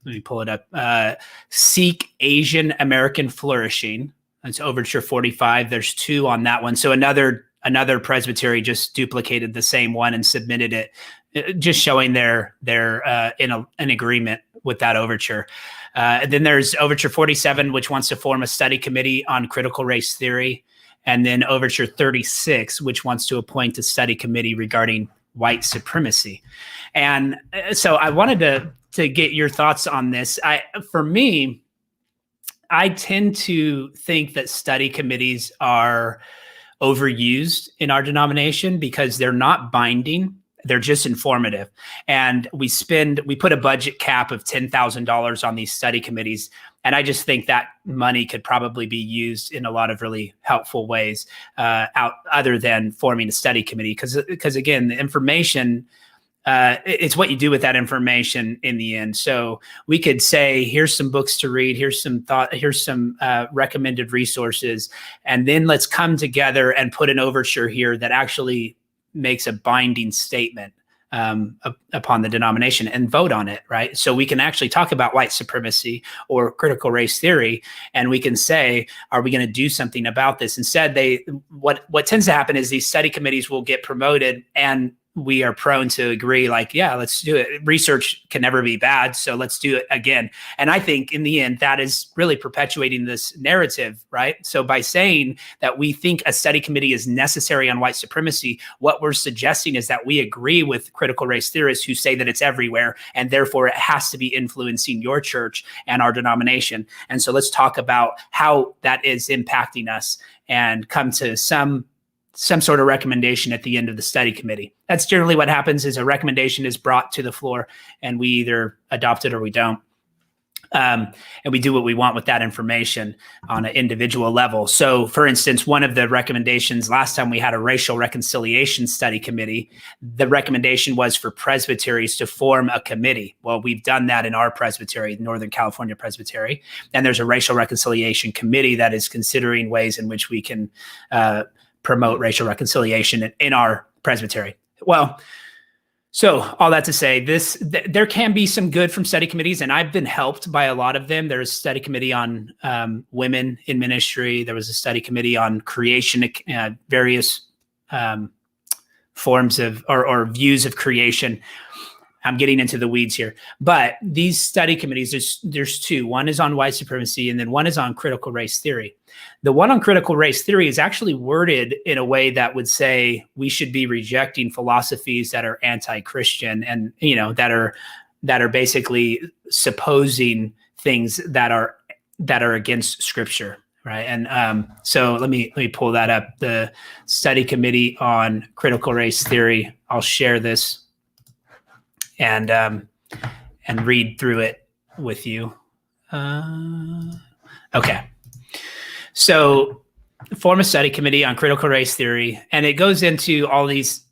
me pull it up. Seek Asian American Flourishing. That's Overture 45. There's two on that one. So another presbytery just duplicated the same one and submitted it, just showing they're in agreement with that overture. And then there's Overture 47, which wants to form a study committee on critical race theory. And then Overture 36, which wants to appoint a study committee regarding white supremacy. And so I wanted to get your thoughts on this. For me, I tend to think that study committees are overused in our denomination because they're not binding. They're just informative. And we put a budget cap of $10,000 on these study committees. And I just think that money could probably be used in a lot of really helpful ways other than forming a study committee. Because again, the information, it's what you do with that information in the end. So we could say, here's some books to read, here's some recommended resources, and then let's come together and put an overture here that actually makes a binding statement upon the denomination and vote on it, right? So we can actually talk about white supremacy or critical race theory, and we can say, are we going to do something about this? Instead, what tends to happen is these study committees will get promoted, and we are prone to agree, like, yeah, let's do it. Research can never be bad, so let's do it again. And I think in the end, that is really perpetuating this narrative, right? So by saying that we think a study committee is necessary on white supremacy, what we're suggesting is that we agree with critical race theorists who say that it's everywhere, and therefore it has to be influencing your church and our denomination. And so let's talk about how that is impacting us and come to some sort of recommendation at the end of the study committee. That's generally what happens, is a recommendation is brought to the floor and we either adopt it or we don't. And we do what we want with that information on an individual level. So, for instance, one of the recommendations last time we had a racial reconciliation study committee, the recommendation was for presbyteries to form a committee. Well, we've done that in our presbytery, Northern California Presbytery. And there's a racial reconciliation committee that is considering ways in which we can promote racial reconciliation in our presbytery. Well, so all that to say, there can be some good from study committees, and I've been helped by a lot of them. There's a study committee on women in ministry. There was a study committee on creation, various forms of or views of creation. I'm getting into the weeds here, but these study committees, there's two. One is on white supremacy, and then one is on critical race theory. The one on critical race theory is actually worded in a way that would say we should be rejecting philosophies that are anti-Christian and, that are basically supposing things that are against Scripture, right? And so let me pull that up. The study committee on critical race theory. I'll share this and read through it with you. Okay. So form a study committee on critical race theory, and it goes into all these,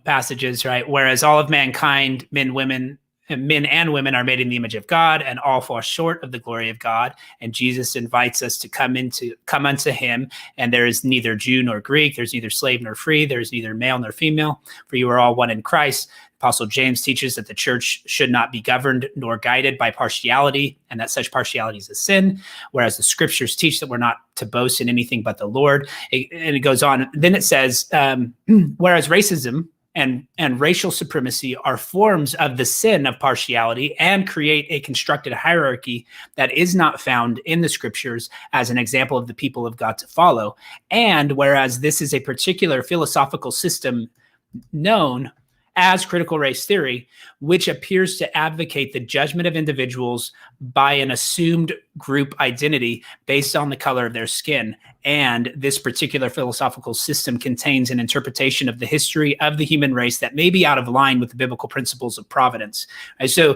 passages, right? Whereas all of mankind, men and women are made in the image of God, and all fall short of the glory of God. And Jesus invites us to come unto him. And there is neither Jew nor Greek. There's neither slave nor free. There's neither male nor female, for you are all one in Christ. Apostle James teaches that the church should not be governed nor guided by partiality, and that such partiality is a sin, whereas the scriptures teach that we're not to boast in anything but the Lord. And it goes on. Then it says, whereas racism and racial supremacy are forms of the sin of partiality and create a constructed hierarchy that is not found in the scriptures as an example of the people of God to follow. And whereas this is a particular philosophical system known as critical race theory, which appears to advocate the judgment of individuals by an assumed group identity based on the color of their skin. And this particular philosophical system contains an interpretation of the history of the human race that may be out of line with the biblical principles of providence. And so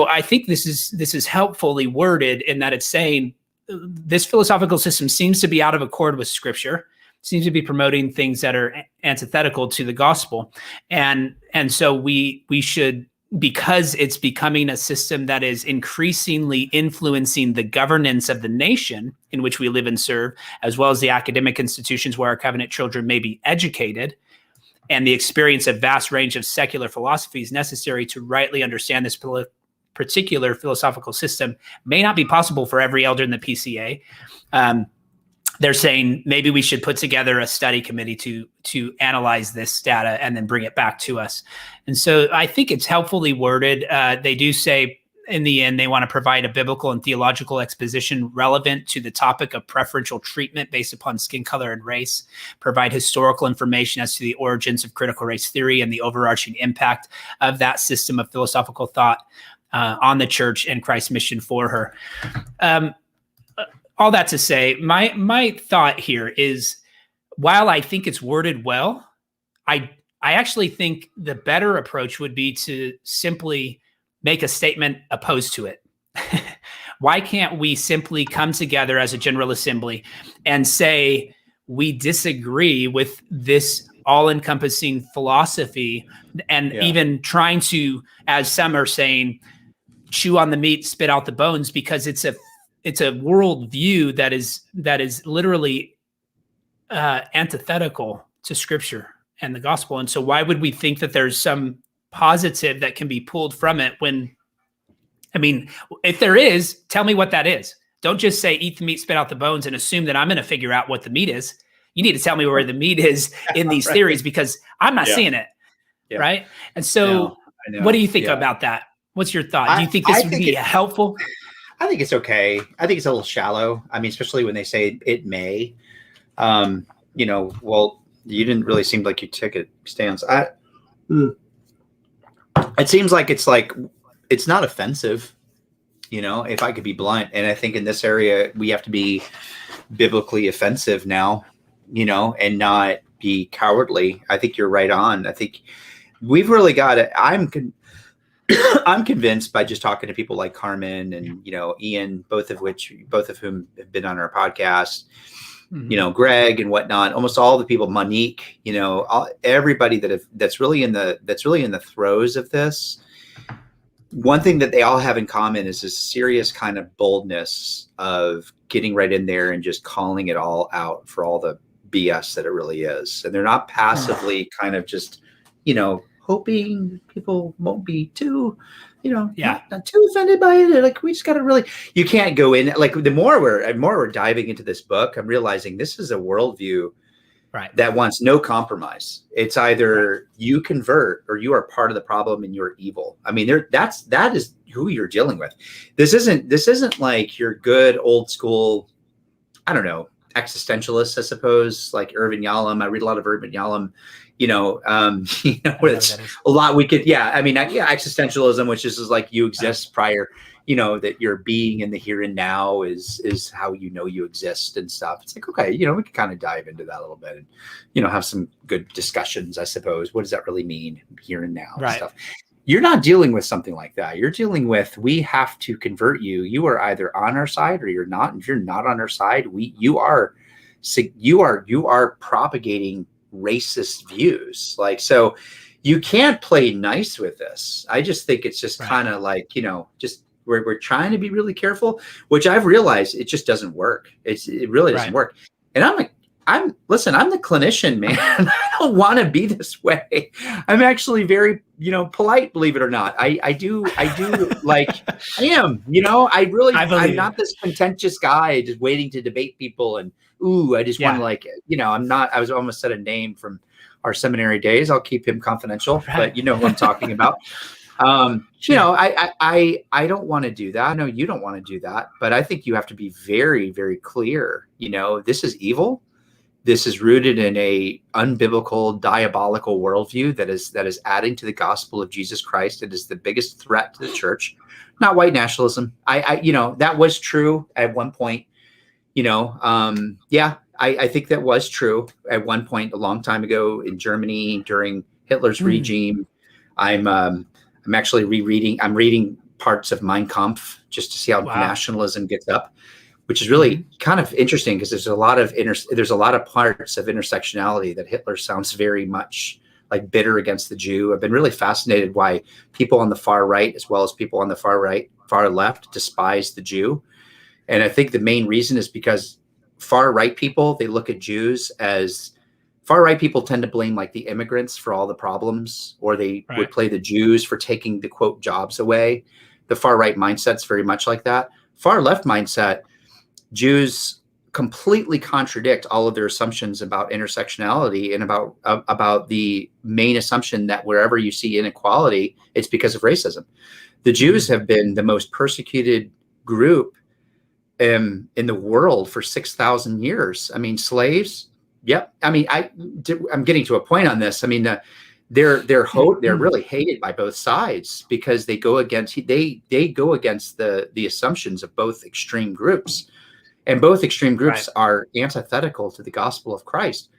I think this is helpfully worded in that it's saying this philosophical system seems to be out of accord with Scripture, seems to be promoting things that are antithetical to the gospel. And so we should, because it's becoming a system that is increasingly influencing the governance of the nation in which we live and serve, as well as the academic institutions where our covenant children may be educated, and the experience of vast range of secular philosophies necessary to rightly understand this particular philosophical system may not be possible for every elder in the PCA. They're saying maybe we should put together a study committee to analyze this data and then bring it back to us. And so I think it's helpfully worded. They do say in the end, they want to provide a biblical and theological exposition relevant to the topic of preferential treatment based upon skin color and race, provide historical information as to the origins of critical race theory and the overarching impact of that system of philosophical thought on the church and Christ's mission for her. All that to say, my thought here is, while I think it's worded well, I actually think the better approach would be to simply make a statement opposed to it. Why can't we simply come together as a General Assembly and say we disagree with this all-encompassing philosophy, and even trying to, as some are saying, chew on the meat, spit out the bones, because it's a worldview that is literally antithetical to Scripture and the gospel. And so why would we think that there's some positive that can be pulled from it when, if there is, tell me what that is. Don't just say, eat the meat, spit out the bones, and assume that I'm going to figure out what the meat is. You need to tell me where the meat is in these theories, because I'm not seeing it. Yeah. Right. And so what do you think about that? What's your thought? Do you think this would be helpful? I think it's okay. I think it's a little shallow. Especially when they say it may. Well, you didn't really seem like you took a stance. It seems like it's not offensive, if I could be blunt. And I think in this area, we have to be biblically offensive now, and not be cowardly. I think you're right on. I think we've really got to, I'm convinced by just talking to people like Carmen and, Ian, both of whom have been on our podcast, Greg and whatnot, almost all the people, Monique, everybody that's really in the throes of this. One thing that they all have in common is this serious kind of boldness of getting right in there and just calling it all out for all the BS that it really is. And they're not passively kind of just, hoping people won't be too, not too offended by it. Like, we just got to really, you can't go in, like, the more we're diving into this book, I'm realizing this is a worldview that wants no compromise. It's either you convert or you are part of the problem and you're evil. I mean, that is who you're dealing with. This isn't like your good old school, I don't know, existentialists, I suppose, like Irvin Yalom. I read a lot of Irvin Yalom, where it's a lot we could, existentialism, which is like you exist prior, that your being in the here and now is how you exist and stuff. It's like, okay, we can kind of dive into that a little bit and, have some good discussions, I suppose. What does that really mean, here and now? And stuff. You're not dealing with something like that. You're dealing with, we have to convert you. You are either on our side or you're not. And if you're not on our side, you are propagating racist views. Like, so you can't play nice with this. I just think it's just kind of like, just we're trying to be really careful, which I've realized it just doesn't work. It really doesn't work. And I'm the clinician, man. I don't want to be this way. I'm actually very, polite, believe it or not. I do like, I am, I'm not this contentious guy just waiting to debate people and, I just want to I was almost said a name from our seminary days. I'll keep him confidential, but you know who I'm talking about. I don't want to do that. I know you don't want to do that, but I think you have to be very, very clear. This is evil. This is rooted in a unbiblical, diabolical worldview that is adding to the gospel of Jesus Christ. It is the biggest threat to the church, not white nationalism. That was true at one point. I think that was true at one point a long time ago in Germany during Hitler's regime. I'm actually reading parts of Mein Kampf just to see how nationalism gets up, which is really kind of interesting because there's a lot of parts of intersectionality that Hitler sounds very much like bitter against the Jew. I've been really fascinated why people on the far right, as well as people on the far left, despise the Jew. And I think the main reason is because far right people, they look at Jews as far right people tend to blame like the immigrants for all the problems, or they would play the Jews for taking the quote jobs away. The far right mindset's very much like that. Far left mindset, Jews completely contradict all of their assumptions about intersectionality and about the main assumption that wherever you see inequality, it's because of racism. The Jews have been the most persecuted group in the world for 6,000 years. I mean, slaves. Yep. I mean, I'm getting to a point on this. I mean, they're really hated by both sides because they go against the assumptions of both extreme groups, and both extreme groups are antithetical to the gospel of Christ.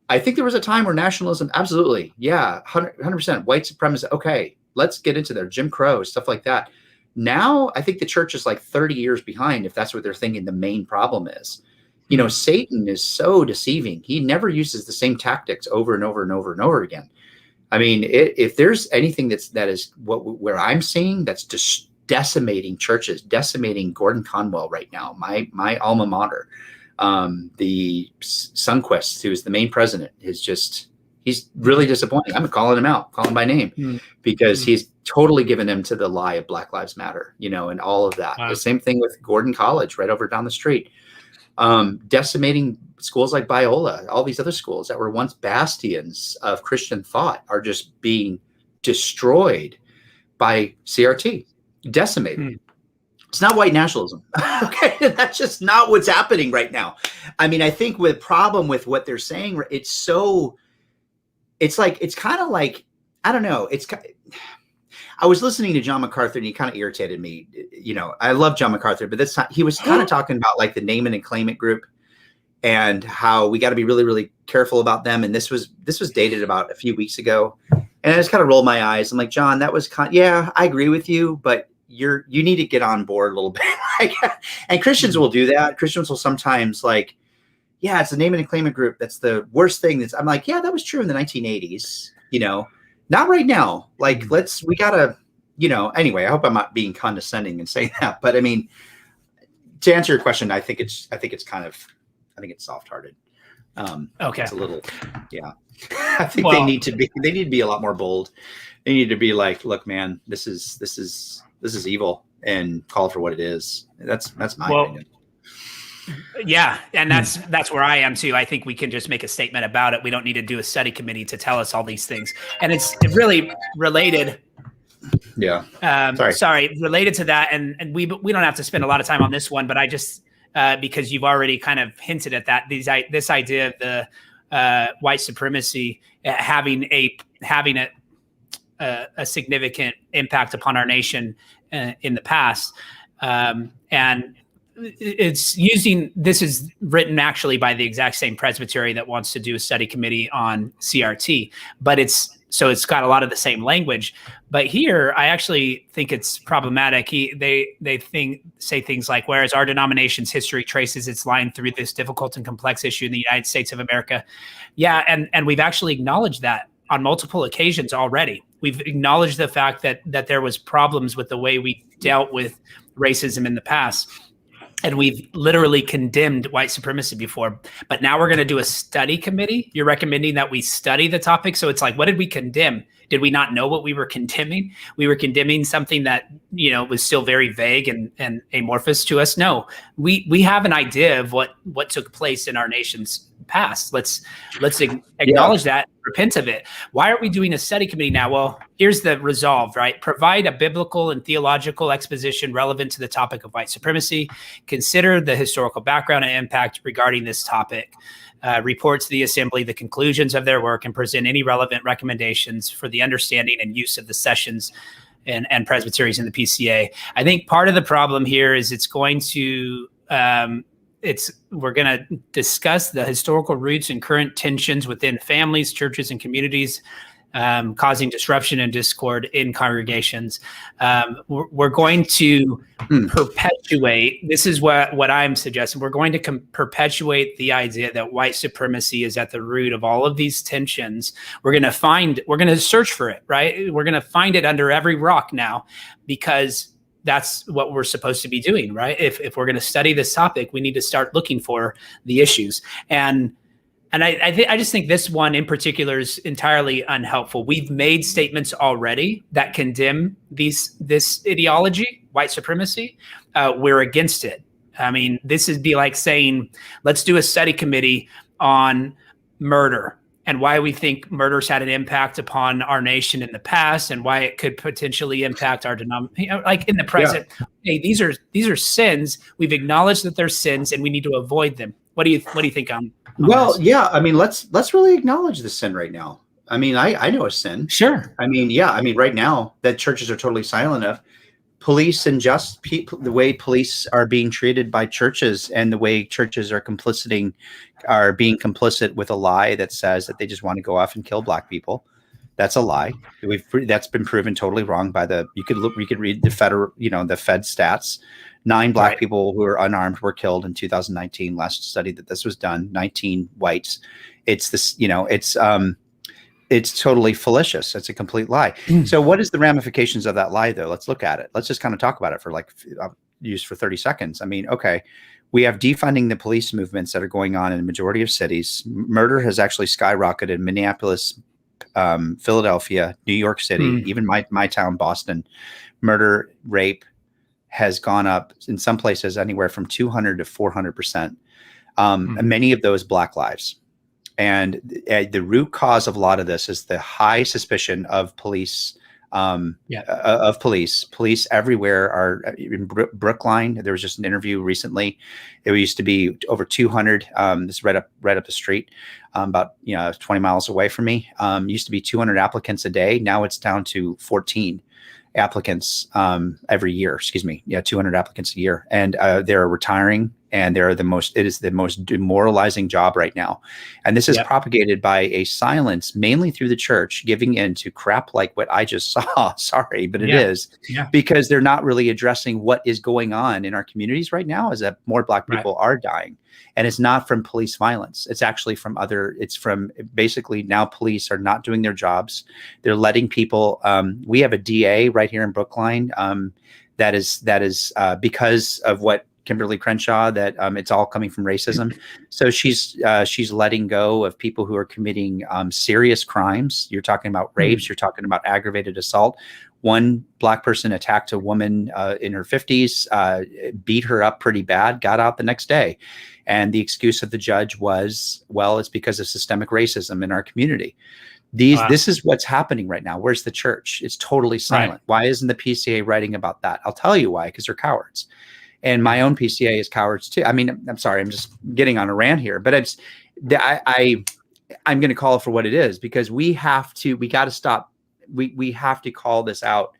I think there was a time where nationalism, absolutely, 100% white supremacy. Okay, let's get into there. Jim Crow, stuff like that. Now, I think the church is like 30 years behind if that's what they're thinking the main problem is. Satan is so deceiving. He never uses the same tactics over and over and over and over again. I mean, if there's anything that is where I'm seeing that's just decimating churches, decimating Gordon Conwell right now, my alma mater, the Sundquist, who is the main president, he's really disappointing. I'm calling him out, calling him by name, because he's totally given him to the lie of Black Lives Matter, and all of that. Wow. The same thing with Gordon College right over down the street. Decimating schools like Biola, all these other schools that were once bastions of Christian thought are just being destroyed by CRT, decimated. It's not white nationalism. Okay, that's just not what's happening right now. I mean, I think the problem with what they're saying, it's kind of like, I don't know. I was listening to John MacArthur and he kind of irritated me. I love John MacArthur, but he was kind of talking about like the name it and claim it group and how we got to be really, really careful about them. And this was dated about a few weeks ago. And I just kind of rolled my eyes. I'm like, John, that was yeah, I agree with you, but you need to get on board a little bit. And Christians will do that. Christians will sometimes like, yeah, it's a name and claimant group. That's the worst thing. I'm like, yeah, that was true in the 1980s, not right now. Like, we gotta, anyway, I hope I'm not being condescending and saying that, but I mean, to answer your question, I think it's soft-hearted. Okay. It's a little, yeah. I think they need to be a lot more bold. They need to be like, look, man, this is evil, and call it for what it is. That's my opinion. Yeah, and that's where I am too. I think we can just make a statement about it. We don't need to do a study committee to tell us all these things. And it's really related. Yeah. Sorry, related to that, and we don't have to spend a lot of time on this one, but I just because you've already kind of hinted at that, this idea of the white supremacy having a significant impact upon our nation in the past, and it's this is written actually by the exact same presbytery that wants to do a study committee on CRT, but it's got a lot of the same language. But here, I actually think it's problematic. They say things like, whereas our denomination's history traces its line through this difficult and complex issue in the United States of America. Yeah, and we've actually acknowledged that on multiple occasions already. We've acknowledged the fact that there was problems with the way we dealt with racism in the past. And we've literally condemned white supremacy before, but now we're going to do a study committee. You're recommending that we study the topic. So it's like, what did we condemn? Did we not know what we were condemning? We were condemning something that, was still very vague and amorphous to us. No, we have an idea of what took place in our nation's past. Let's acknowledge that, repent of it. Why aren't we doing a study committee now? Well, here's the resolve, right? Provide a biblical and theological exposition relevant to the topic of white supremacy. Consider the historical background and impact regarding this topic. Report to the assembly the conclusions of their work and present any relevant recommendations for the understanding and use of the sessions and presbyteries in the PCA. I think part of the problem here is we're going to discuss the historical roots and current tensions within families, churches, and communities, causing disruption and discord in congregations. We're going to perpetuate, this is what I'm suggesting, we're going to perpetuate the idea that white supremacy is at the root of all of these tensions. We're going to search for it, right? We're going to find it under every rock now, because that's what we're supposed to be doing, right? If we're going to study this topic, we need to start looking for the issues. And I just think this one in particular is entirely unhelpful. We've made statements already that condemn this ideology, white supremacy. We're against it. I mean, this would be like saying, let's do a study committee on murder and why we think murder's had an impact upon our nation in the past and why it could potentially impact our denomination, like in the present. Yeah. Hey, these are sins. We've acknowledged that they're sins and we need to avoid them. What do you think on well, this? Yeah, I mean, let's really acknowledge the sin right now. I mean, I know a sin. Sure. I mean, yeah, I mean, right now that churches are totally silent of police and just people, the way police are being treated by churches and the way churches are being complicit with a lie that says that they just want to go off and kill black people. That's a lie. That's been proven totally wrong by you could read the the Fed stats. 9 black people who are unarmed were killed in 2019. Last study that this was done, 19 whites. It's this, it's totally fallacious. It's a complete lie. So what is the ramifications of that lie though? Let's look at it. Let's just kind of talk about it for use for 30 seconds. I mean, okay. We have defunding the police movements that are going on in the majority of cities. Murder has actually skyrocketed in Minneapolis, Philadelphia, New York City, even my town, Boston. Murder, rape has gone up in some places anywhere from 200 to 400%. And many of those Black lives. And the root cause of a lot of this is the high suspicion of police. Police everywhere are in Brookline. There was just an interview recently. It used to be over 200. This is right up the street, about 20 miles away from me. Used to be 200 applicants a day. Now it's down to 14 applicants every year. 200 applicants a year, and they're retiring. and it is the most demoralizing job right now. And this is propagated by a silence, mainly through the church, giving in to crap like what I just saw. Sorry, but it is because they're not really addressing what is going on in our communities right now, is that more Black people are dying. And it's not from police violence. It's actually it's from basically now police are not doing their jobs. They're letting people, we have a DA right here in Brookline that is because of what Kimberly Crenshaw, that it's all coming from racism. So she's letting go of people who are committing serious crimes. You're talking about rapes. You're talking about aggravated assault. One Black person attacked a woman in her 50s, beat her up pretty bad, got out the next day. And the excuse of the judge was, well, it's because of systemic racism in our community. This is what's happening right now. Where's the church? It's totally silent. Why isn't the PCA writing about that? I'll tell you why, because they're cowards. And my own PCA is cowards too. I mean, I'm sorry, I'm just getting on a rant here, but I'm going to call it for what it is, because we got to stop. We have to call this out.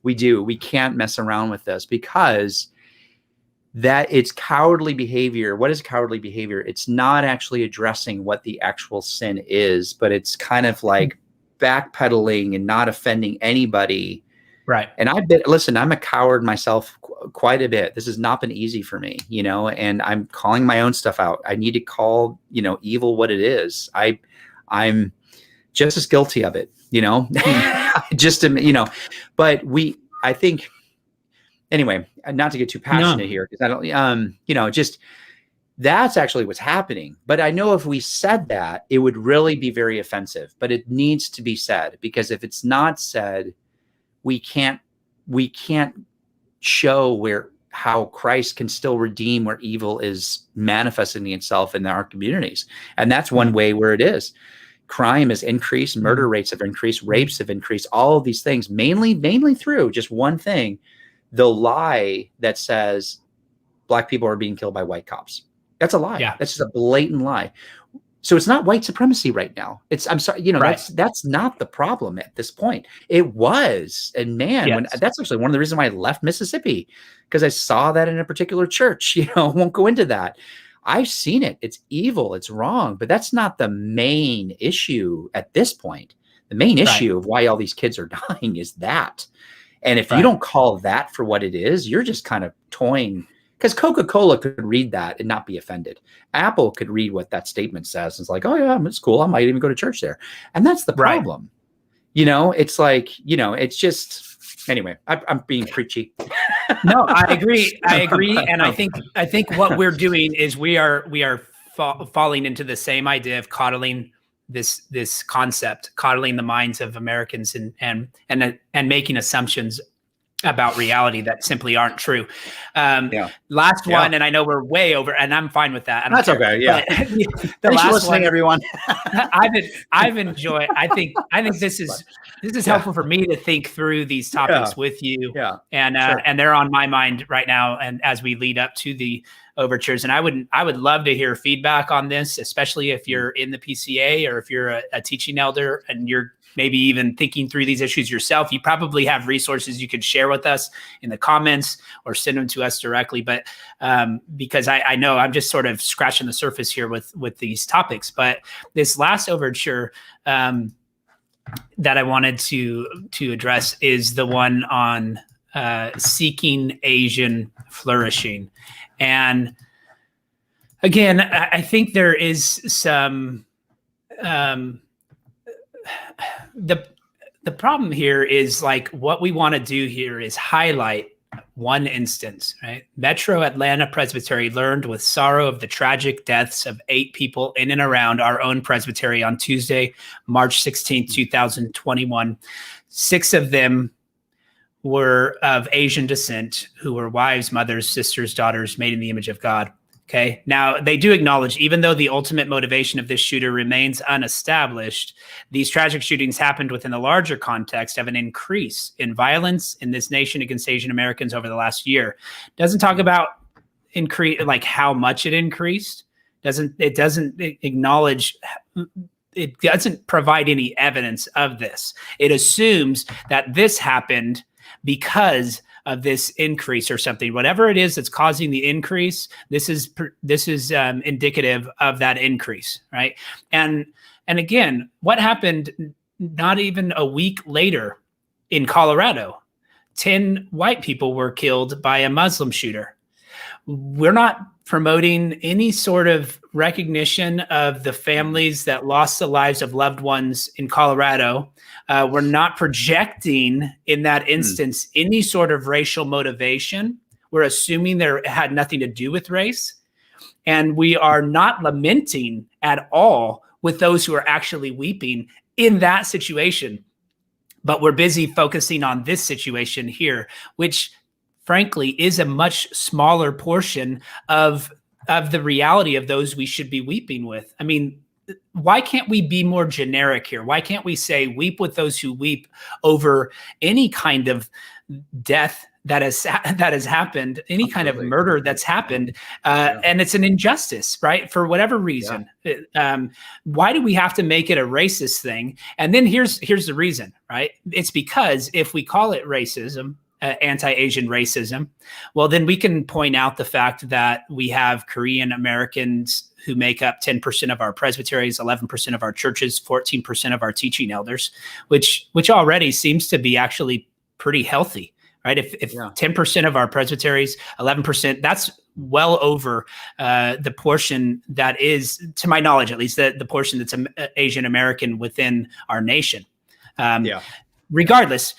We can't mess around with this, because that it's cowardly behavior. What is cowardly behavior? It's not actually addressing what the actual sin is, but it's kind of like backpedaling and not offending anybody. Right. And listen, I'm a coward myself quite a bit. This has not been easy for me, and I'm calling my own stuff out. I need to call, evil what it is. I'm just as guilty of it, but I think, anyway, not to get too passionate here, because I don't, just that's actually what's happening. But I know if we said that, it would really be very offensive, but it needs to be said, because if it's not said, we can't show how Christ can still redeem where evil is manifesting itself in our communities. And that's one way where it is. Crime has increased, murder rates have increased, rapes have increased, all of these things, mainly through just one thing, the lie that says Black people are being killed by white cops. That's a lie. That's just a blatant lie. So it's not white supremacy right now. I'm sorry, that's not the problem at this point. It was, and man, that's actually one of the reasons why I left Mississippi, because I saw that in a particular church. Won't go into that. I've seen it. It's evil. It's wrong. But that's not the main issue at this point. The main issue of why all these kids are dying is that. And if you don't call that for what it is, you're just kind of toying. Because Coca-Cola could read that and not be offended. Apple could read what that statement says. And it's like, oh yeah, it's cool. I might even go to church there. And that's the problem. It's like, it's just, anyway, I'm being preachy. No, I agree. And I think what we're doing is we are falling into the same idea of coddling this concept, coddling the minds of Americans and making assumptions about reality that simply aren't true. Last one, and I know we're way over, and I'm fine with that. That's okay. Yeah. The Thanks last for listening, one, everyone. I've enjoyed. I think this is helpful for me to think through these topics with you. Yeah. And they're on my mind right now, and as we lead up to the overtures, and I would love to hear feedback on this, especially if you're in the PCA or if you're a teaching elder and you're maybe even thinking through these issues yourself. You probably have resources you could share with us in the comments or send them to us directly. But because I know I'm just sort of scratching the surface here with these topics. But this last overture that I wanted to address is the one on seeking Asian flourishing. And again, I think there is some the problem here is, like, what we want to do here is highlight one instance, right? Metro Atlanta Presbytery learned with sorrow of the tragic deaths of 8 people in and around our own presbytery on Tuesday, March 16, 2021. 6 of them were of Asian descent, who were wives, mothers, sisters, daughters, made in the image of God. Okay. Now, they do acknowledge, even though the ultimate motivation of this shooter remains unestablished, these tragic shootings happened within the larger context of an increase in violence in this nation against Asian Americans over the last year. Doesn't talk about like how much it increased. It doesn't acknowledge. It doesn't provide any evidence of this. It assumes that this happened because of this increase or something, whatever it is that's causing the increase, this is indicative of that increase, right? And again, what happened not even a week later in Colorado? 10 white people were killed by a Muslim shooter. We're not promoting any sort of recognition of the families that lost the lives of loved ones in Colorado. We're not projecting in that instance any sort of racial motivation. We're assuming there had nothing to do with race. And we are not lamenting at all with those who are actually weeping in that situation. But we're busy focusing on this situation here, which frankly is a much smaller portion of the reality of those we should be weeping with. I mean, why can't we be more generic here? Why can't we say weep with those who weep over any kind of death that has happened, any kind of murder that's happened, and it's an injustice, right? For whatever reason. Why do we have to make it a racist thing? And then here's the reason, right? It's because if we call it racism, anti-Asian racism, well, then we can point out the fact that we have Korean Americans who make up 10% of our presbyteries, 11% of our churches, 14% of our teaching elders, which already seems to be actually pretty healthy, right? If 10% of our presbyteries, 11%, that's well over the portion that is, to my knowledge, at least the portion that's Asian American within our nation. Regardless,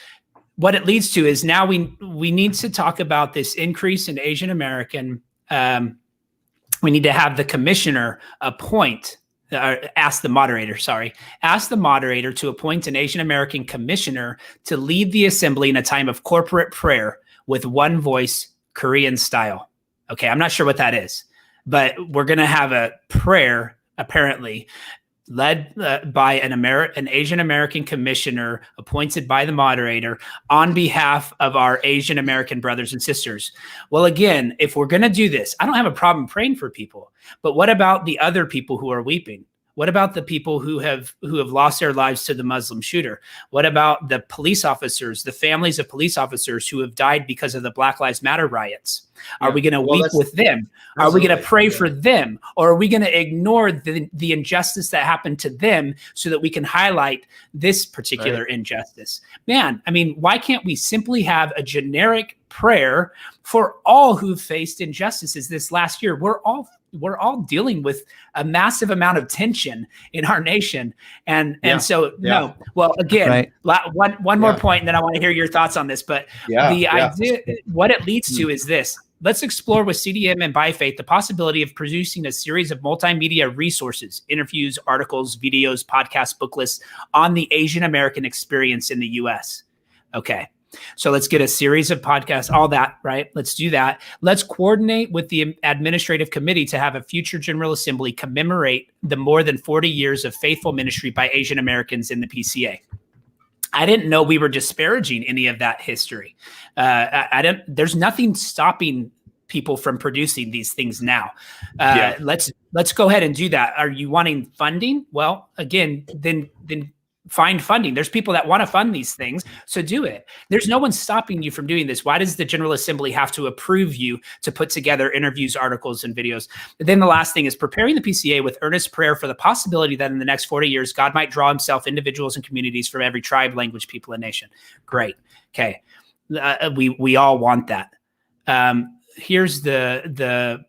what it leads to is now we need to talk about this increase in Asian American. We need to have the commissioner ask the moderator to appoint an Asian American commissioner to lead the assembly in a time of corporate prayer with one voice, Korean style. Okay, I'm not sure what that is, but we're going to have a prayer apparently led by an Asian American commissioner appointed by the moderator on behalf of our Asian American brothers and sisters. Well, again, if we're going to do this, I don't have a problem praying for people, but what about the other people who are weeping? What about the people who have lost their lives to the Muslim shooter? What about the police officers, the families of police officers who have died because of the Black Lives Matter riots? Are we going to weep with them? Are we going to pray for them? Or are we going to ignore the injustice that happened to them so that we can highlight this particular injustice? Man, I mean, why can't we simply have a generic prayer for all who've faced injustices this last year? We're all dealing with a massive amount of tension in our nation. And so, no. Well, again, one more point, and then I want to hear your thoughts on this. But the idea, what it leads to is this. Let's explore with CDM and By Faith the possibility of producing a series of multimedia resources, interviews, articles, videos, podcasts, book lists on the Asian American experience in the U.S. Okay. So let's get a series of podcasts, all that, right? Let's do that. Let's coordinate with the administrative committee to have a future General Assembly commemorate the more than 40 years of faithful ministry by Asian Americans in the PCA. I didn't know we were disparaging any of that history. There's nothing stopping people from producing these things now. Let's go ahead and do that. Are you wanting funding? Well, again, then find funding. There's people that want to fund these things, so do it. There's no one stopping you from doing this. Why does the General Assembly have to approve you to put together interviews, articles, and videos? And then the last thing is preparing the PCA with earnest prayer for the possibility that in the next 40 years, God might draw himself individuals and communities from every tribe, language, people, and nation. Great. Okay. We all want that. Here's the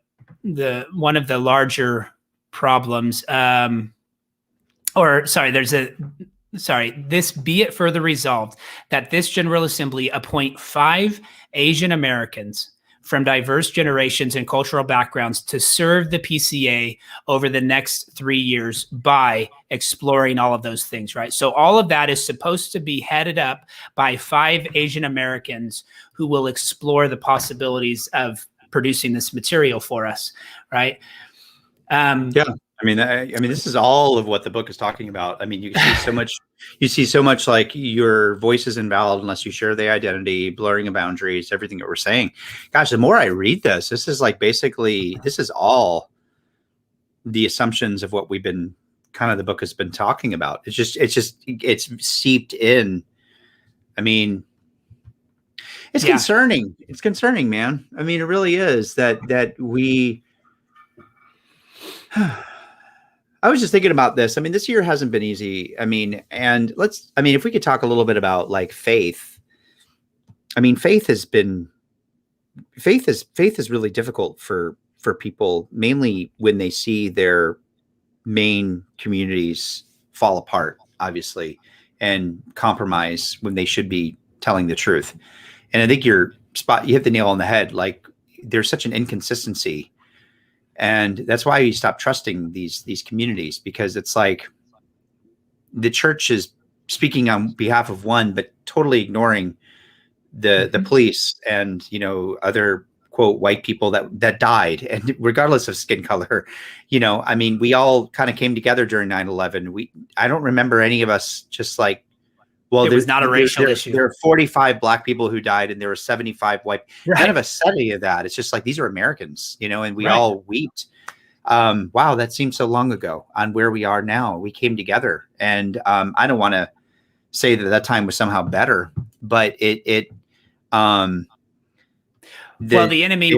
one of the larger problems. This be it further resolved that this General Assembly appoint 5 Asian Americans from diverse generations and cultural backgrounds to serve the PCA over the next 3 years by exploring all of those things, right? So all of that is supposed to be headed up by 5 Asian Americans who will explore the possibilities of producing this material for us, right? I mean, this is all of what the book is talking about. I mean, you see so much. You see so much like your voice is invalid unless you share the identity, blurring of boundaries, everything that we're saying. Gosh, the more I read this is like basically this is all the assumptions of what we've been the book has been talking about. It's seeped in. I mean, It's concerning. It's concerning, man. I mean, it really is that we. I was just thinking about this. I mean, this year hasn't been easy. I mean, if we could talk a little bit about like faith. I mean, faith is really difficult for people, mainly when they see their main communities fall apart, obviously, and compromise when they should be telling the truth. And I think you hit the nail on the head. Like, there's such an inconsistency. And that's why you stop trusting these communities, because it's like the church is speaking on behalf of one, but totally ignoring the police and, other quote white people that died, and regardless of skin color. I mean, we all kind of came together during 9/11. I don't remember any of us just like, well, it was not a racial issue. There are 45 black people who died, and there were 75 white. Right. None of us said any of that. It's just like, these are Americans, and we all wept. Wow, that seems so long ago on where we are now. We came together, and I don't want to say that time was somehow better, but the enemy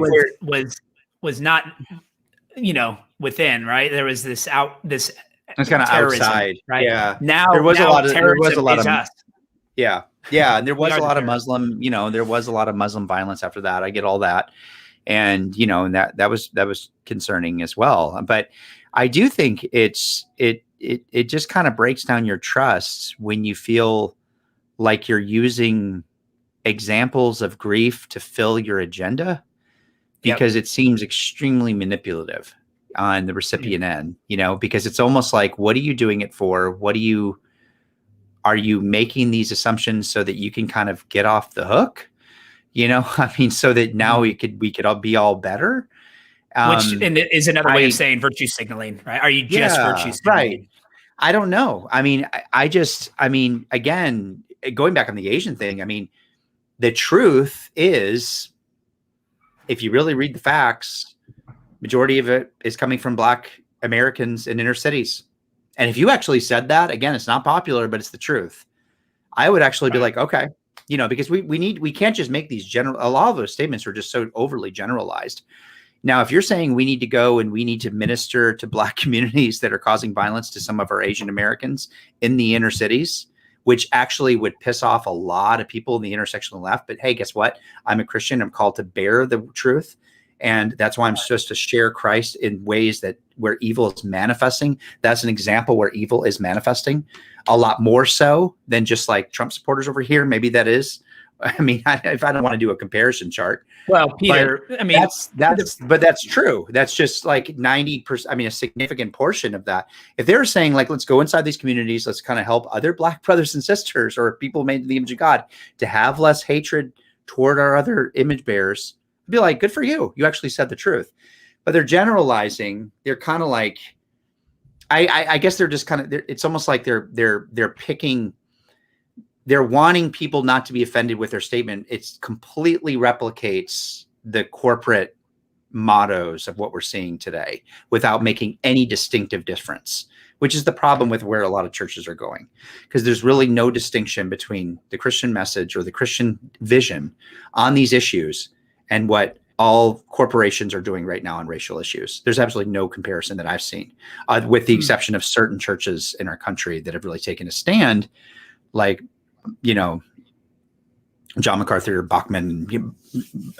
was not, within, right? There was this it's kind of outside, right? Yeah. Now there was a lot of yeah. And there was a lot of Muslim, there was a lot of Muslim violence after that. I get all that. And, and that was concerning as well. But I do think it just kind of breaks down your trust when you feel like you're using examples of grief to fill your agenda, because it seems extremely manipulative on the recipient end, because it's almost like, what are you doing it for? Are you making these assumptions so that you can kind of get off the hook? I mean, so that now we could all be all better. Which is another way of saying virtue signaling, right? Are you just virtue signaling? Right. I don't know. I mean, I mean, again, going back on the Asian thing, I mean, the truth is, if you really read the facts, majority of it is coming from Black Americans in inner cities. And if you actually said that, again, it's not popular, but it's the truth. I would actually be like, okay, because we can't just make these a lot of those statements are just so overly generalized. Now, if you're saying we need to go and we need to minister to Black communities that are causing violence to some of our Asian Americans in the inner cities, which actually would piss off a lot of people in the intersectional left. But hey, guess what? I'm a Christian. I'm called to bear the truth. And that's why I'm supposed to share Christ in ways where evil is manifesting. That's an example where evil is manifesting a lot more so than just like Trump supporters over here. Maybe that is. I mean, if I don't want to do a comparison chart. Well, Peter, I mean, that's true. That's just like 90%. I mean, a significant portion of that. If they're saying like, let's go inside these communities, let's kind of help other Black brothers and sisters or people made in the image of God to have less hatred toward our other image bearers, I'd be like, good for you. You actually said the truth. But they're generalizing. They're kind of like, I guess they're just kind of, it's almost like they're picking. They're wanting people not to be offended with their statement. It completely replicates the corporate mottos of what we're seeing today without making any distinctive difference, which is the problem with where a lot of churches are going, because there's really no distinction between the Christian message or the Christian vision on these issues and what all corporations are doing right now on racial issues. There's absolutely no comparison that I've seen, with the exception of certain churches in our country that have really taken a stand, like, John MacArthur, Bachman,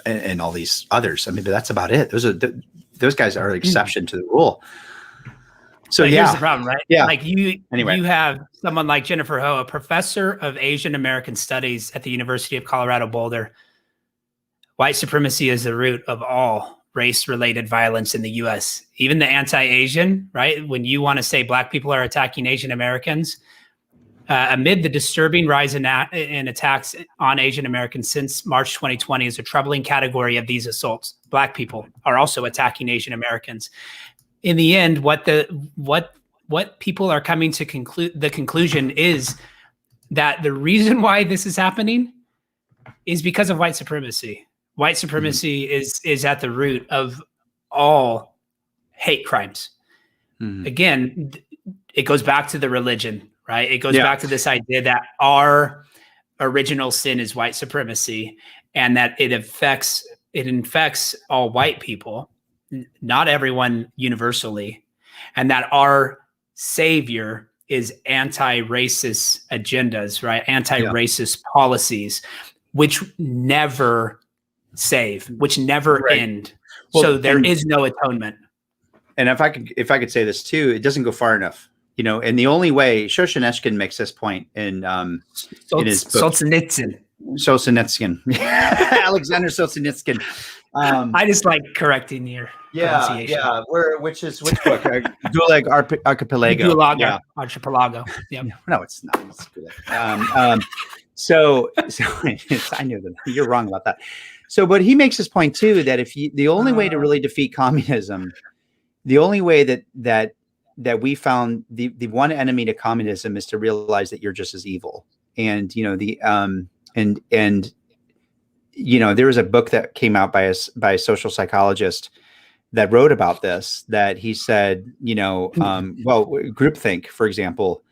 and all these others. I mean, but that's about it. Those guys are an exception to the rule. So here's the problem, right? Yeah. Like you have someone like Jennifer Ho, a professor of Asian American Studies at the University of Colorado Boulder. White supremacy is the root of all race-related violence in the U.S. Even the anti-Asian, right? When you want to say Black people are attacking Asian Americans, amid the disturbing rise in attacks on Asian Americans since March 2020 is a troubling category of these assaults. Black people are also attacking Asian Americans. In the end, what people are coming to the conclusion is that the reason why this is happening is because of white supremacy. White supremacy is at the root of all hate crimes. Again, it goes back to the religion. Right. It goes back to this idea that our original sin is white supremacy, and that it infects all white people, not everyone universally, and that our savior is anti-racist agendas, right? Anti-racist policies, which never save, which never end. Well, so there is no atonement. And if I could say this too, it doesn't go far enough. And the only way Solzhenitsyn makes this point in his book. Solzhenitsyn. Alexander Solzhenitsyn. I just like correcting your pronunciation. Yeah. Which book? Gulag Archipelago. Gulag Archipelago. Yep. No, it's not. It's Gulag. So I knew that you're wrong about that. So, but he makes this point too, that the only way to really defeat communism, the only way that we found the one enemy to communism is to realize that you're just as evil. And there was a book that came out by a social psychologist that wrote about this, that he said, groupthink, for example,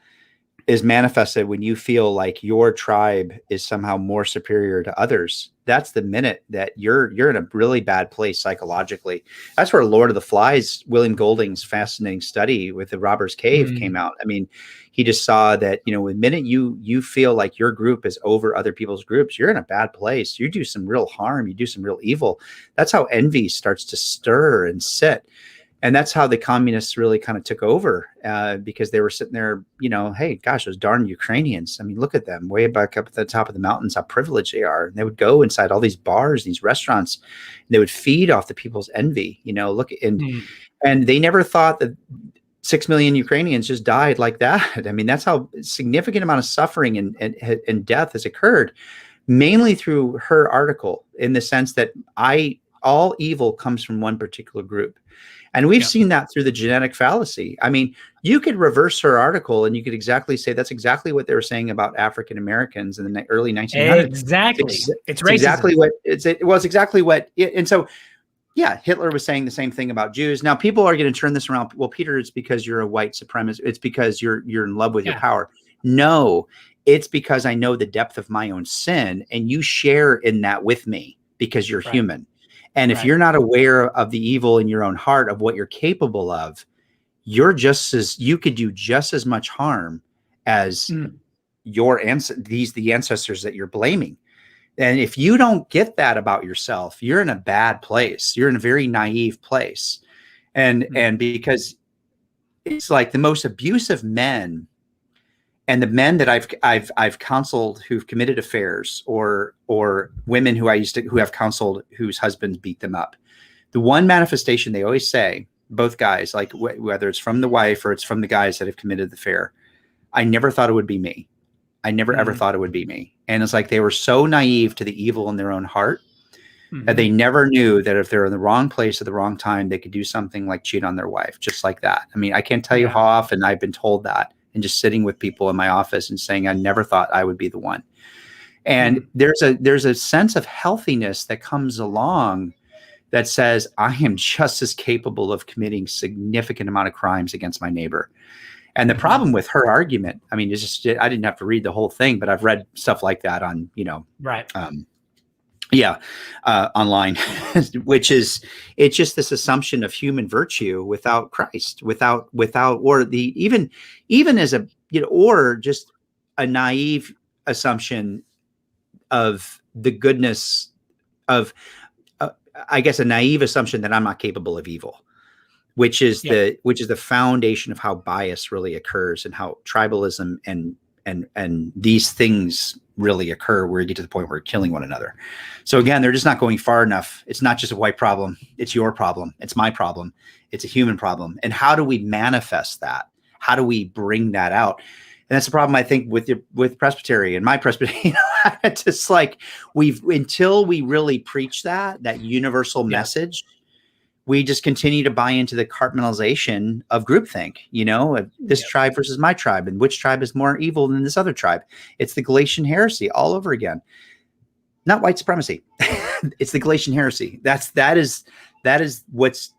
is manifested when you feel like your tribe is somehow more superior to others. That's the minute that you're in a really bad place psychologically. That's where Lord of the Flies, William Golding's fascinating study with the Robber's Cave came out. I mean, he just saw that, the minute you feel like your group is over other people's groups, you're in a bad place. You do some real harm. You do some real evil. That's how envy starts to stir and sit. And that's how the communists really kind of took over, because they were sitting there, hey, gosh, those darn Ukrainians. I mean, look at them way back up at the top of the mountains, how privileged they are. And they would go inside all these bars, these restaurants, and they would feed off the people's envy, and they never thought that 6 million Ukrainians just died like that. I mean, that's how significant amount of suffering and death has occurred, mainly through her article, in the sense that all evil comes from one particular group. And we've seen that through the genetic fallacy. I mean, you could reverse her article and you could exactly say that's exactly what they were saying about African Americans in the early 1900s. Exactly. It's exactly what it was exactly what. And so, Hitler was saying the same thing about Jews. Now people are going to turn this around. Well, Peter, it's because you're a white supremacist. It's because you're in love with your power. No, it's because I know the depth of my own sin, and you share in that with me because you're human. And if you're not aware of the evil in your own heart, of what you're capable of, you could do just as much harm as the ancestors that you're blaming. And if you don't get that about yourself, you're in a bad place. You're in a very naive place. And because it's like the most abusive men, and the men that I've counseled who've committed affairs, or women who have counseled whose husbands beat them up, the one manifestation they always say, both guys, like whether it's from the wife or it's from the guys that have committed the affair, I never thought it would be me. I never ever thought it would be me. And it's like they were so naive to the evil in their own heart that they never knew that if they're in the wrong place at the wrong time, they could do something like cheat on their wife, just like that. I mean, I can't tell you how often I've been told that. And just sitting with people in my office and saying, I never thought I would be the one. And there's a sense of healthiness that comes along that says, I am just as capable of committing significant amount of crimes against my neighbor. And the problem with her argument, I mean, it's just, I didn't have to read the whole thing, but I've read stuff like that on, online, which is, it's just this assumption of human virtue without Christ, or even as a, or just a naive assumption of the goodness of, I guess, a naive assumption that I'm not capable of evil, which is the foundation of how bias really occurs, and how tribalism and these things really occur, where you get to the point where you're killing one another. So again, they're just not going far enough. It's not just a white problem. It's your problem. It's my problem. It's a human problem. And how do we manifest that? How do we bring that out? And that's the problem, I think, with Presbytery and my Presbytery. It's just like until we really preach that universal message, we just continue to buy into the compartmentalization of groupthink, this tribe versus my tribe, and which tribe is more evil than this other tribe. It's the Galatian heresy all over again. Not white supremacy. It's the Galatian heresy. That is what's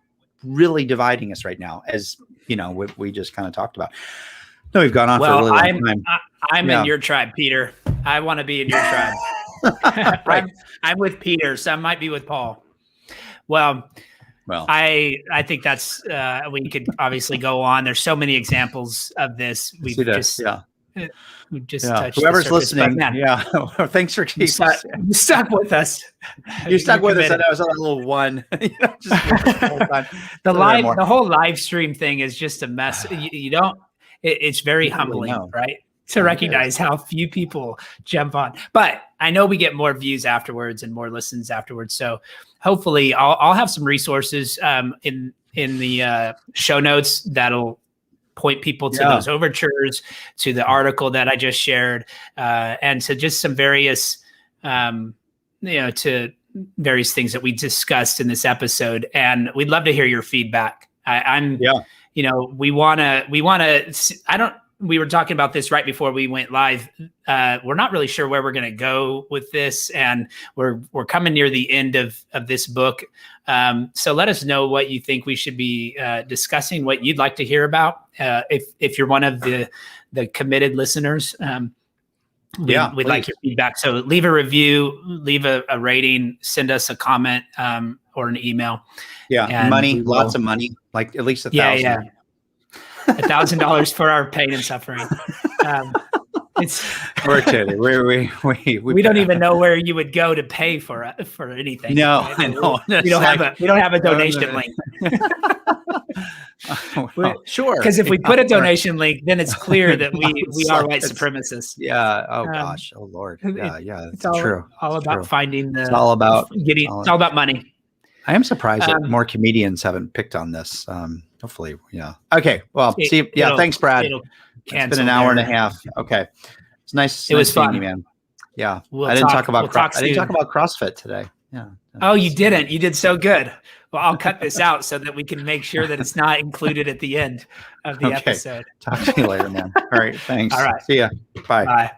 really dividing us right now, as what we just kind of talked about. No, we've gone on for a really long time. I'm in your tribe, Peter. I want to be in your tribe. Right. I'm with Peter, so I might be with Paul. Well, I think that's we could obviously go on. There's so many examples of this. We've just touched whoever's listening. Thanks for keeping stuck with us. You stuck with us, and I was on a little one. The whole live stream thing is just a mess. You don't. It's very humbling, right? To recognize how few people jump on. But I know we get more views afterwards and more listens afterwards. So hopefully I'll have some resources in the show notes that'll point people to those overtures, to the article that I just shared, and to just some various, to various things that we discussed in this episode. And we'd love to hear your feedback. We were talking about this right before we went live. We're not really sure where we're going to go with this, and we're coming near the end of this book. So let us know what you think we should be discussing, what you'd like to hear about. If you're one of the committed listeners, we'd like your feedback. So leave a review, leave a rating, send us a comment or an email. Yeah, money, lots of money, like at least $1,000. Yeah. $1,000 for our pain and suffering. We're kidding. We don't even know where you would go to pay for anything. No, I know. We don't have a donation link. Sure. Because if we put a donation link, then it's clear that we are white supremacists. Yeah. Oh gosh. Oh Lord. Yeah. It's true. All about finding the. It's all about getting. It's all about money. I am surprised that more comedians haven't picked on this. Hopefully, Okay. Well, see. Yeah. Thanks, Brad. It's been an hour and a half. Okay. It's nice. It was fun, man. Yeah. I didn't talk about CrossFit today. Yeah. Oh, you didn't. You did so good. Well, I'll cut this out so that we can make sure that it's not included at the end of the episode. Talk to you later, man. All right. Thanks. All right. See ya. Bye. Bye.